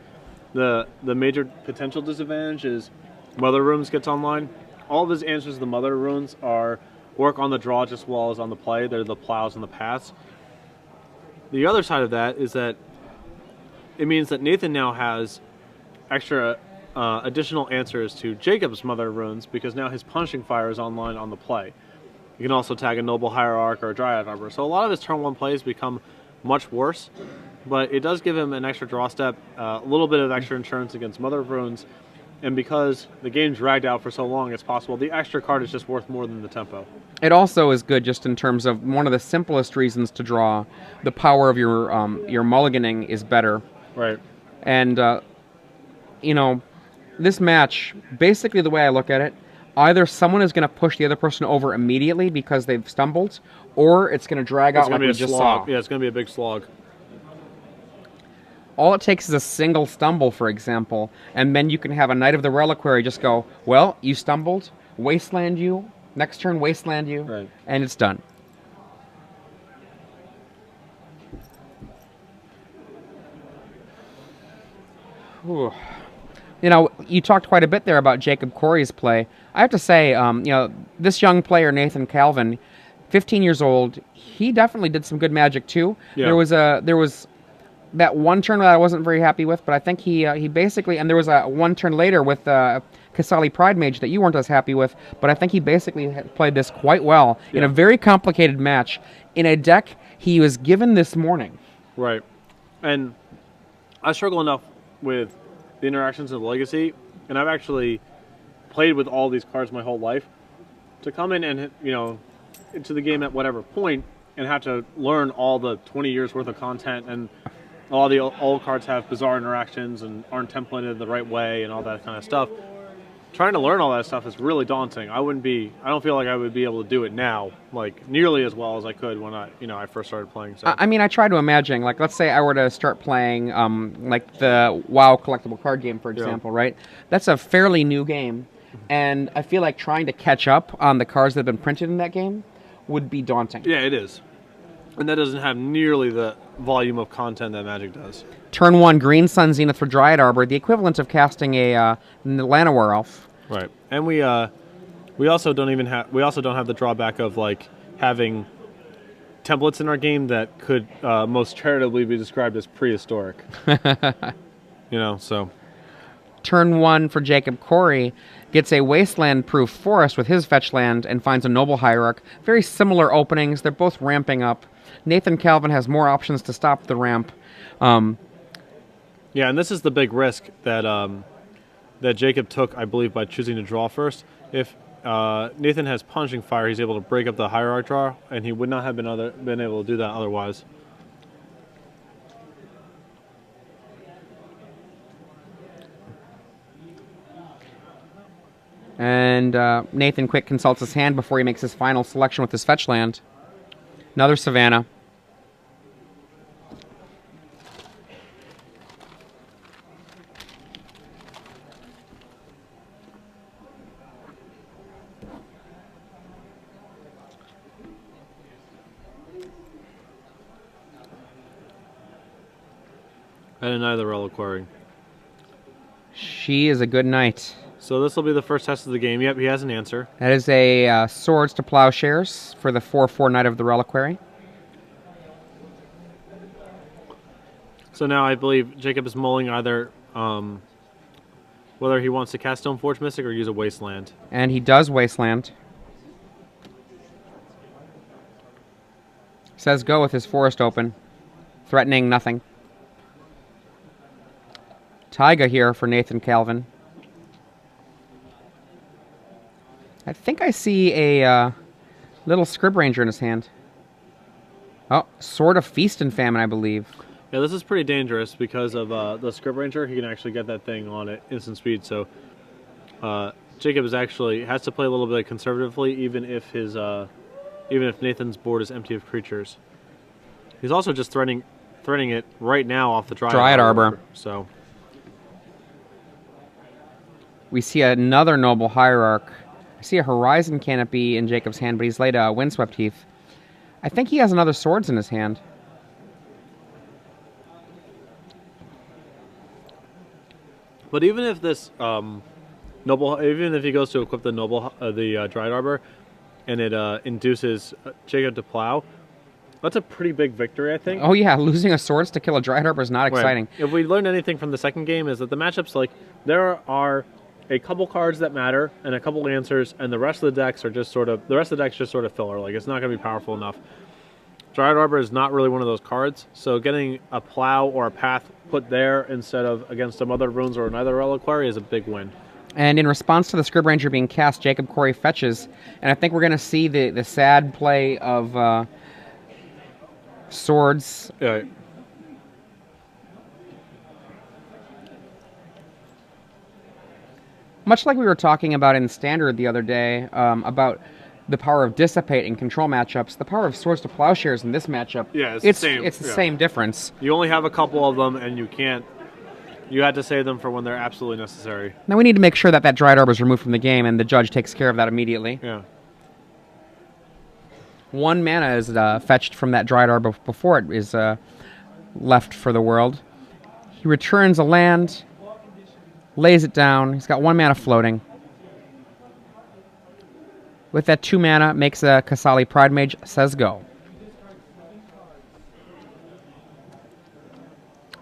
the major potential disadvantage is Mother Runes gets online. All of his answers to the Mother Runes are work on the draw just as well as on the play. They're the plows and the paths. The other side of that is that it means that Nathan now has extra additional answers to Jacob's Mother Runes, because now his Punishing Fire is online on the play. You can also tag a Noble Hierarch or a Dryad Arbor. So a lot of his turn 1 plays become much worse, but it does give him an extra draw step, a little bit of extra insurance against Mother of Runes, and because the game dragged out for so long, it's possible the extra card is just worth more than the tempo. It also is good just in terms of one of the simplest reasons to draw. The power of your mulliganing is better. Right. And, this match, basically the way I look at it, either someone is going to push the other person over immediately because they've stumbled, or it's going to drag out like we just saw. Yeah, it's going to be a big slog. All it takes is a single stumble, for example, and then you can have a Knight of the Reliquary just go, well, you stumbled, wasteland you, next turn wasteland you, right, and it's done. Whew. You talked quite a bit there about Jacob Kory's play. I have to say, this young player, Nathan Calvin, 15 years old, he definitely did some good Magic too. Yeah. There was that one turn that I wasn't very happy with, but I think he basically, and there was a one turn later with Kasali Pride Mage that you weren't as happy with, but I think he basically played this quite well in a very complicated match in a deck he was given this morning. Right. And I struggle enough with the interactions of Legacy, and I've actually played with all these cards my whole life. To come in and, into the game at whatever point and have to learn all the 20 years worth of content, and all the old cards have bizarre interactions and aren't templated the right way and all that kind of stuff. Trying to learn all that stuff is really daunting. I don't feel like I would be able to do it now, like nearly as well as I could when I first started playing. So. I try to imagine, like, let's say I were to start playing, like the WoW collectible card game, for example, right? That's a fairly new game, and I feel like trying to catch up on the cards that have been printed in that game would be daunting. Yeah, it is. And that doesn't have nearly the volume of content that Magic does. Turn 1, Green Sun Zenith for Dryad Arbor, the equivalent of casting a Llanowar Elf. Right, and we also don't have the drawback of like having templates in our game that could most charitably be described as prehistoric. So. Turn 1 for Jacob Kory gets a wasteland-proof forest with his fetch land and finds a Noble Hierarch. Very similar openings. They're both ramping up. Nathan Calvin has more options to stop the ramp. Yeah, and this is the big risk that that Jacob took, I believe, by choosing to draw first. If Nathan has Punishing Fire, he's able to break up the Hierarch draw, and he would not have been able to do that otherwise. And Nathan quick consults his hand before he makes his final selection with his fetch land. Another Savannah. And another reliquary. She is a good knight. So this will be the first test of the game. Yep, he has an answer. That is a Swords to Plowshares for the 4/4 Knight of the Reliquary. So now I believe Jacob is mulling either whether he wants to cast Stoneforge Mystic or use a Wasteland. And he does Wasteland. Says go with his Forest open, threatening nothing. Taiga here for Nathan Calvin. I think I see a little Scrib Ranger in his hand. Oh, Sword of Feast and Famine, I believe. Yeah, this is pretty dangerous because of the Scrib Ranger. He can actually get that thing on at instant speed. So Jacob is actually has to play a little bit conservatively, even if Nathan's board is empty of creatures. He's also just threatening it right now off the Dryad Arbor. So we see another Noble Hierarch. I see a Horizon Canopy in Jacob's hand, but he's laid a Windswept Heath. I think he has another Swords in his hand. But even if this even if he goes to equip the Dryad Arbor, and it induces Jacob to plow, that's a pretty big victory, I think. Oh yeah, losing a Swords to kill a Dryad Arbor is not exciting. Right. If we learned anything from the second game, is that the matchups, like, there are a couple cards that matter and a couple answers, and the rest of the decks are just sort of filler. Like, it's not going to be powerful enough. Dryad Arbor is not really one of those cards, so getting a plow or a path put there instead of against some other runes or another reliquary is a big win. And in response to the Scrib Ranger being cast, Jacob Kory fetches, and I think we're going to see the sad play of Swords. Yeah. Much like we were talking about in Standard the other day, about the power of Dissipate in control matchups, the power of Swords to Plowshares in this matchup, Yeah, it's the same difference. You only have a couple of them, and you had to save them for when they're absolutely necessary. Now we need to make sure that Dryad Arbor is removed from the game, and the judge takes care of that immediately. Yeah. 1 mana is fetched from that Dryad Arbor before it is left for the world. He returns a land, lays it down. He's got 1 mana floating. With that 2 mana, makes a Kasali Pride Mage, says go.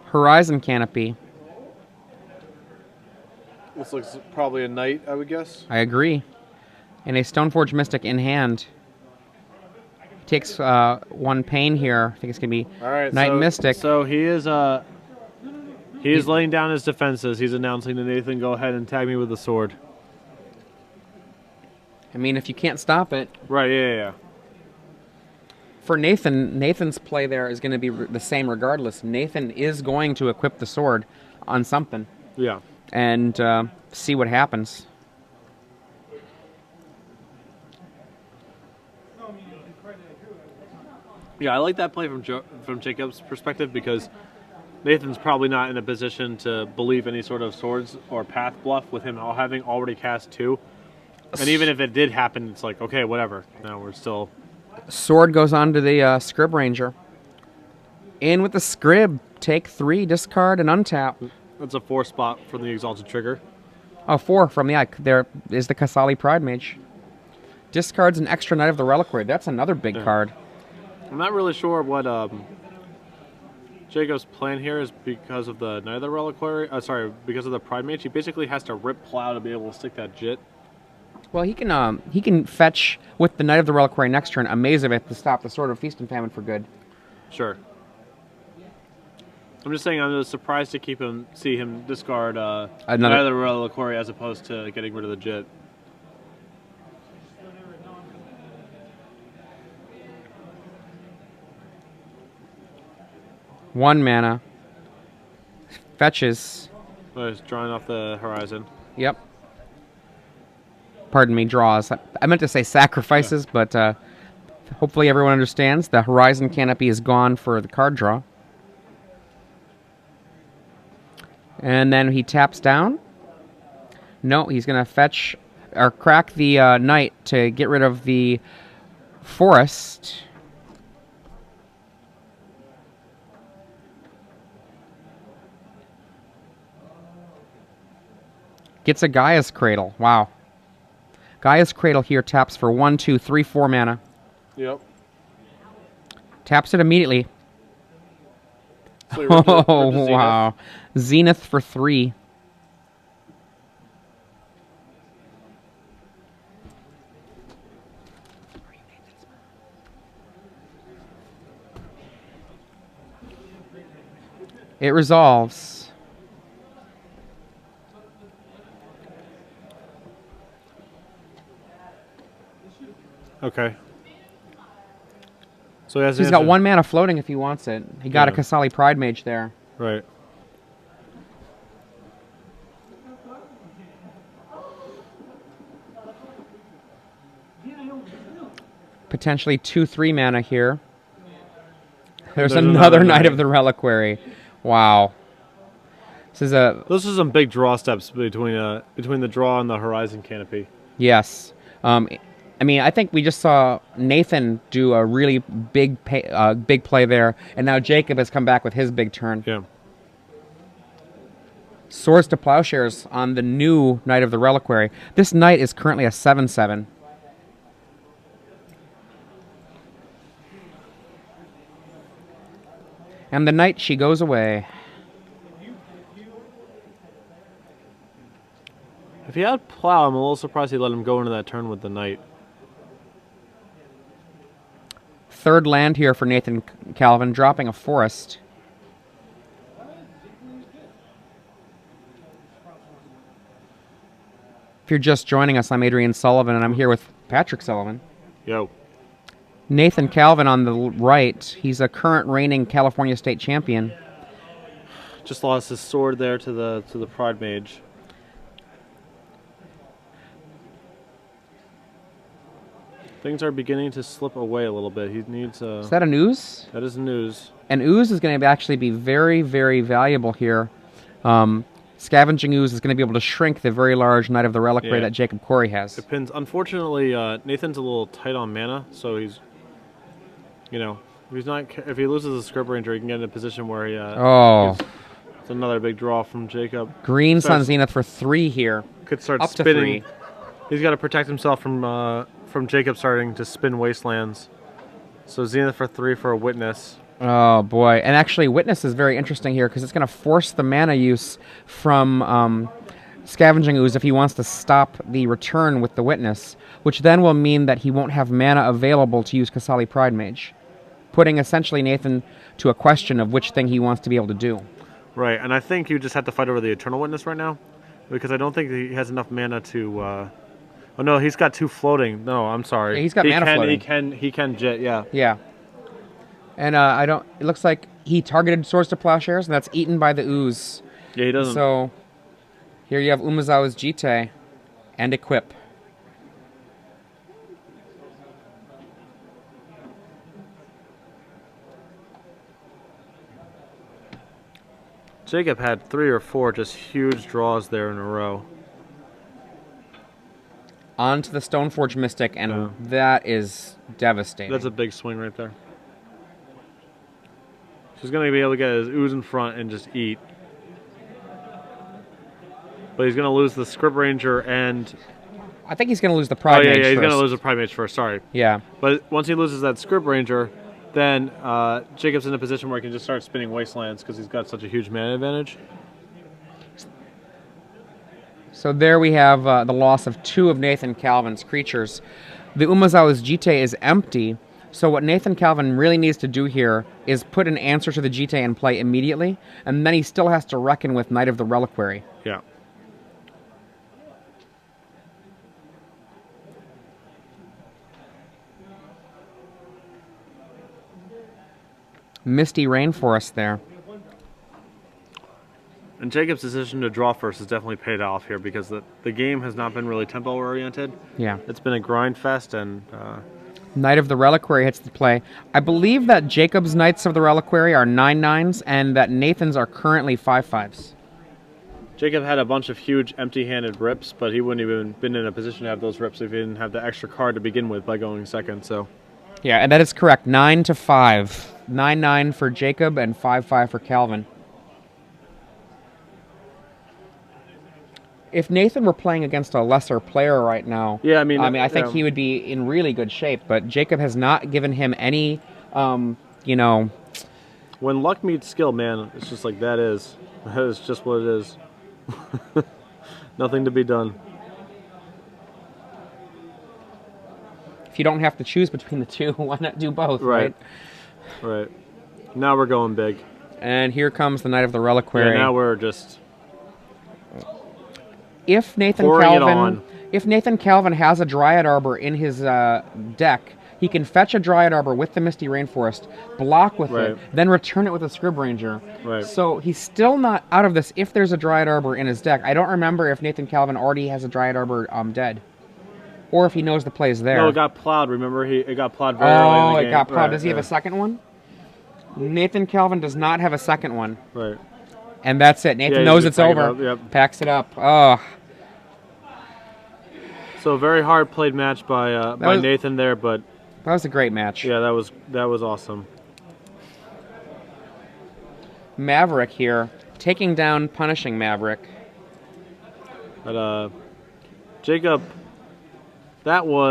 Horizon Canopy. This looks probably a knight, I would guess. I agree. And a Stoneforge Mystic in hand. Takes 1 pain here. I think it's going to be All right, Knight Mystic. So he is laying down his defenses. He's announcing to Nathan, go ahead and tag me with the sword. I mean, if you can't stop it. Right, yeah. For Nathan's play there is going to be the same regardless. Nathan is going to equip the sword on something. Yeah. And see what happens. Yeah, I like that play from Jacob's perspective because Nathan's probably not in a position to believe any sort of swords or path bluff with him having already cast 2. And even if it did happen, it's like, okay, whatever. Now we're still... Sword goes on to the Scrib Ranger. In with the Scrib. Take 3, discard, and untap. That's a 4 spot for the Exalted Trigger. Oh, 4 from the Ike. There is the Kasali Pride Mage. Discards an extra Knight of the Reliquary. That's another big card. I'm not really sure what Jacob's plan here is because of the Knight of the Reliquary. Because of the Pride Mage. He basically has to rip Plow to be able to stick that Jit. Well, he can fetch with the Knight of the Reliquary next turn a Maze of It to stop the Sword of Feast and Famine for good. Sure. I'm just saying I'm just surprised to see him discard Knight of the Reliquary as opposed to getting rid of the Jit. One mana. Fetches. Oh, he's drawing off the horizon. Yep. Pardon me, draws. I meant to say sacrifices, but Hopefully everyone understands the horizon canopy is gone for the card draw. And then he taps down. No, he's going to fetch or crack the knight to get rid of the forest. Gets a Gaia's Cradle. Wow. Gaia's Cradle here taps for 1, 2, 3, 4 mana. Yep. Taps it immediately. So ripped Oh, the Zenith. wow. Zenith for 3. It resolves. Okay. So he has the He's got answer. 1 mana floating if he wants it. He got a Yeah. Kasali Pride Mage there. Right. Potentially 2/3 mana here. There's There's another another Knight knight. of the Reliquary. Wow. This is a Those are some big draw steps between the draw and the horizon canopy. yes. I mean, I think we just saw Nathan do a really big play there, and now Jacob has come back with his big turn. Yeah. Swords to Plowshares on the new Knight of the Reliquary. This Knight is currently a 7/7. And the Knight, she goes away. If he had plow, I'm a little surprised he let him go into that turn with the knight. Third land here for Nathan Calvin, dropping a forest. If you're just joining us, I'm Adrian Sullivan, and I'm here with Patrick Sullivan. Yo. Nathan Calvin on the right. He's a current reigning California State champion. Just lost his sword there to the Pride Mage. Things are beginning to slip away a little bit. He needs Is that an ooze? that is news. And ooze is going to actually be very, very valuable here. Scavenging ooze is going to be able to shrink the very large Knight of the Reliquary Yeah. that Jacob Kory has. It pins. Unfortunately, Nathan's a little tight on mana, so he's, if he loses the Script Ranger, he can get in a position where he. Oh, It's another big draw from Jacob. Green Sun Starts- Zenith for 3 here. Could start Up to spinning. 3. He's got to protect himself from Jacob starting to spin Wastelands. So Zenith for 3 for a Witness. Oh boy, and actually Witness is very interesting here because it's going to force the mana use from Scavenging Ooze if he wants to stop the return with the Witness, which then will mean that he won't have mana available to use Kasali Pride Mage, putting essentially Nathan to a question of which thing he wants to be able to do. Right, and I think you just have to fight over the Eternal Witness right now, because I don't think he has enough mana to. Oh no, he's got 2 floating. No, I'm sorry. Yeah, he's got mana floating. He can jet. Yeah. Yeah. And it looks like he targeted Swords to Plowshares, and that's eaten by the Ooze. Yeah, he doesn't. So here you have Umezawa's Jite and Equip. Jacob had 3 or 4 just huge draws there in a row. On to the Stoneforge Mystic, and Yeah. that is devastating. That's a big swing right there. He's going to be able to get his Ooze in front and just eat. But he's going to lose the Script Ranger and... I think he's going to lose the Pride Mage he's first. going to lose the Pride Mage first, sorry. Yeah. But once he loses that Script Ranger, then Jacob's in a position where he can just start spinning Wastelands because he's got such a huge mana advantage. So there we have the loss of 2 of Nathan Calvin's creatures. The Umezawa's Jite is empty, so what Nathan Calvin really needs to do here is put an answer to the Jite in play immediately, and then he still has to reckon with Knight of the Reliquary. Yeah. Misty Rainforest there. And Jacob's decision to draw first has definitely paid off here because the game has not been really tempo oriented. Yeah. It's been a grind fest, and Knight of the Reliquary hits the play. I believe that Jacob's Knights of the Reliquary are 9/9s and that Nathan's are currently 5/5s. Jacob had a bunch of huge empty-handed rips, but he wouldn't even been in a position to have those rips if he didn't have the extra card to begin with by going second. So, Yeah, and that is correct. 9-5. 9/9 for Jacob and 5/5 for Calvin. If Nathan were playing against a lesser player right now, yeah, I mean, I think yeah. he would be in really good shape. But Jacob has not given him any, When luck meets skill, man, it's just like that is. That is just what it is. Nothing to be done. If you don't have to choose between the two, why not do both, right? Right. Now we're going big. And here comes the Knight of the Reliquary. Yeah, now we're just If Nathan pouring it Calvin, on. if Nathan Calvin has a Dryad Arbor in his deck, he can fetch a Dryad Arbor with the Misty Rainforest, block with Right. it, then return it with a Scrib Ranger. Right. So he's still not out of this if there's a Dryad Arbor in his deck. I don't remember if Nathan Calvin already has a Dryad Arbor dead, or if he knows the play's there. No, it got plowed. Remember, it got plowed very early in the Oh, game. it got plowed. Right, Does he have yeah. a second one? Nathan Calvin does not have a second one. Right. And that's it. Nathan Yeah, knows you it's just pack it over. up, yep. Packs it up. Oh, So very hard played match by was- Nathan there, but that was a great match. yeah, that was awesome. Maverick here, taking down Punishing Maverick. But Jacob, that was.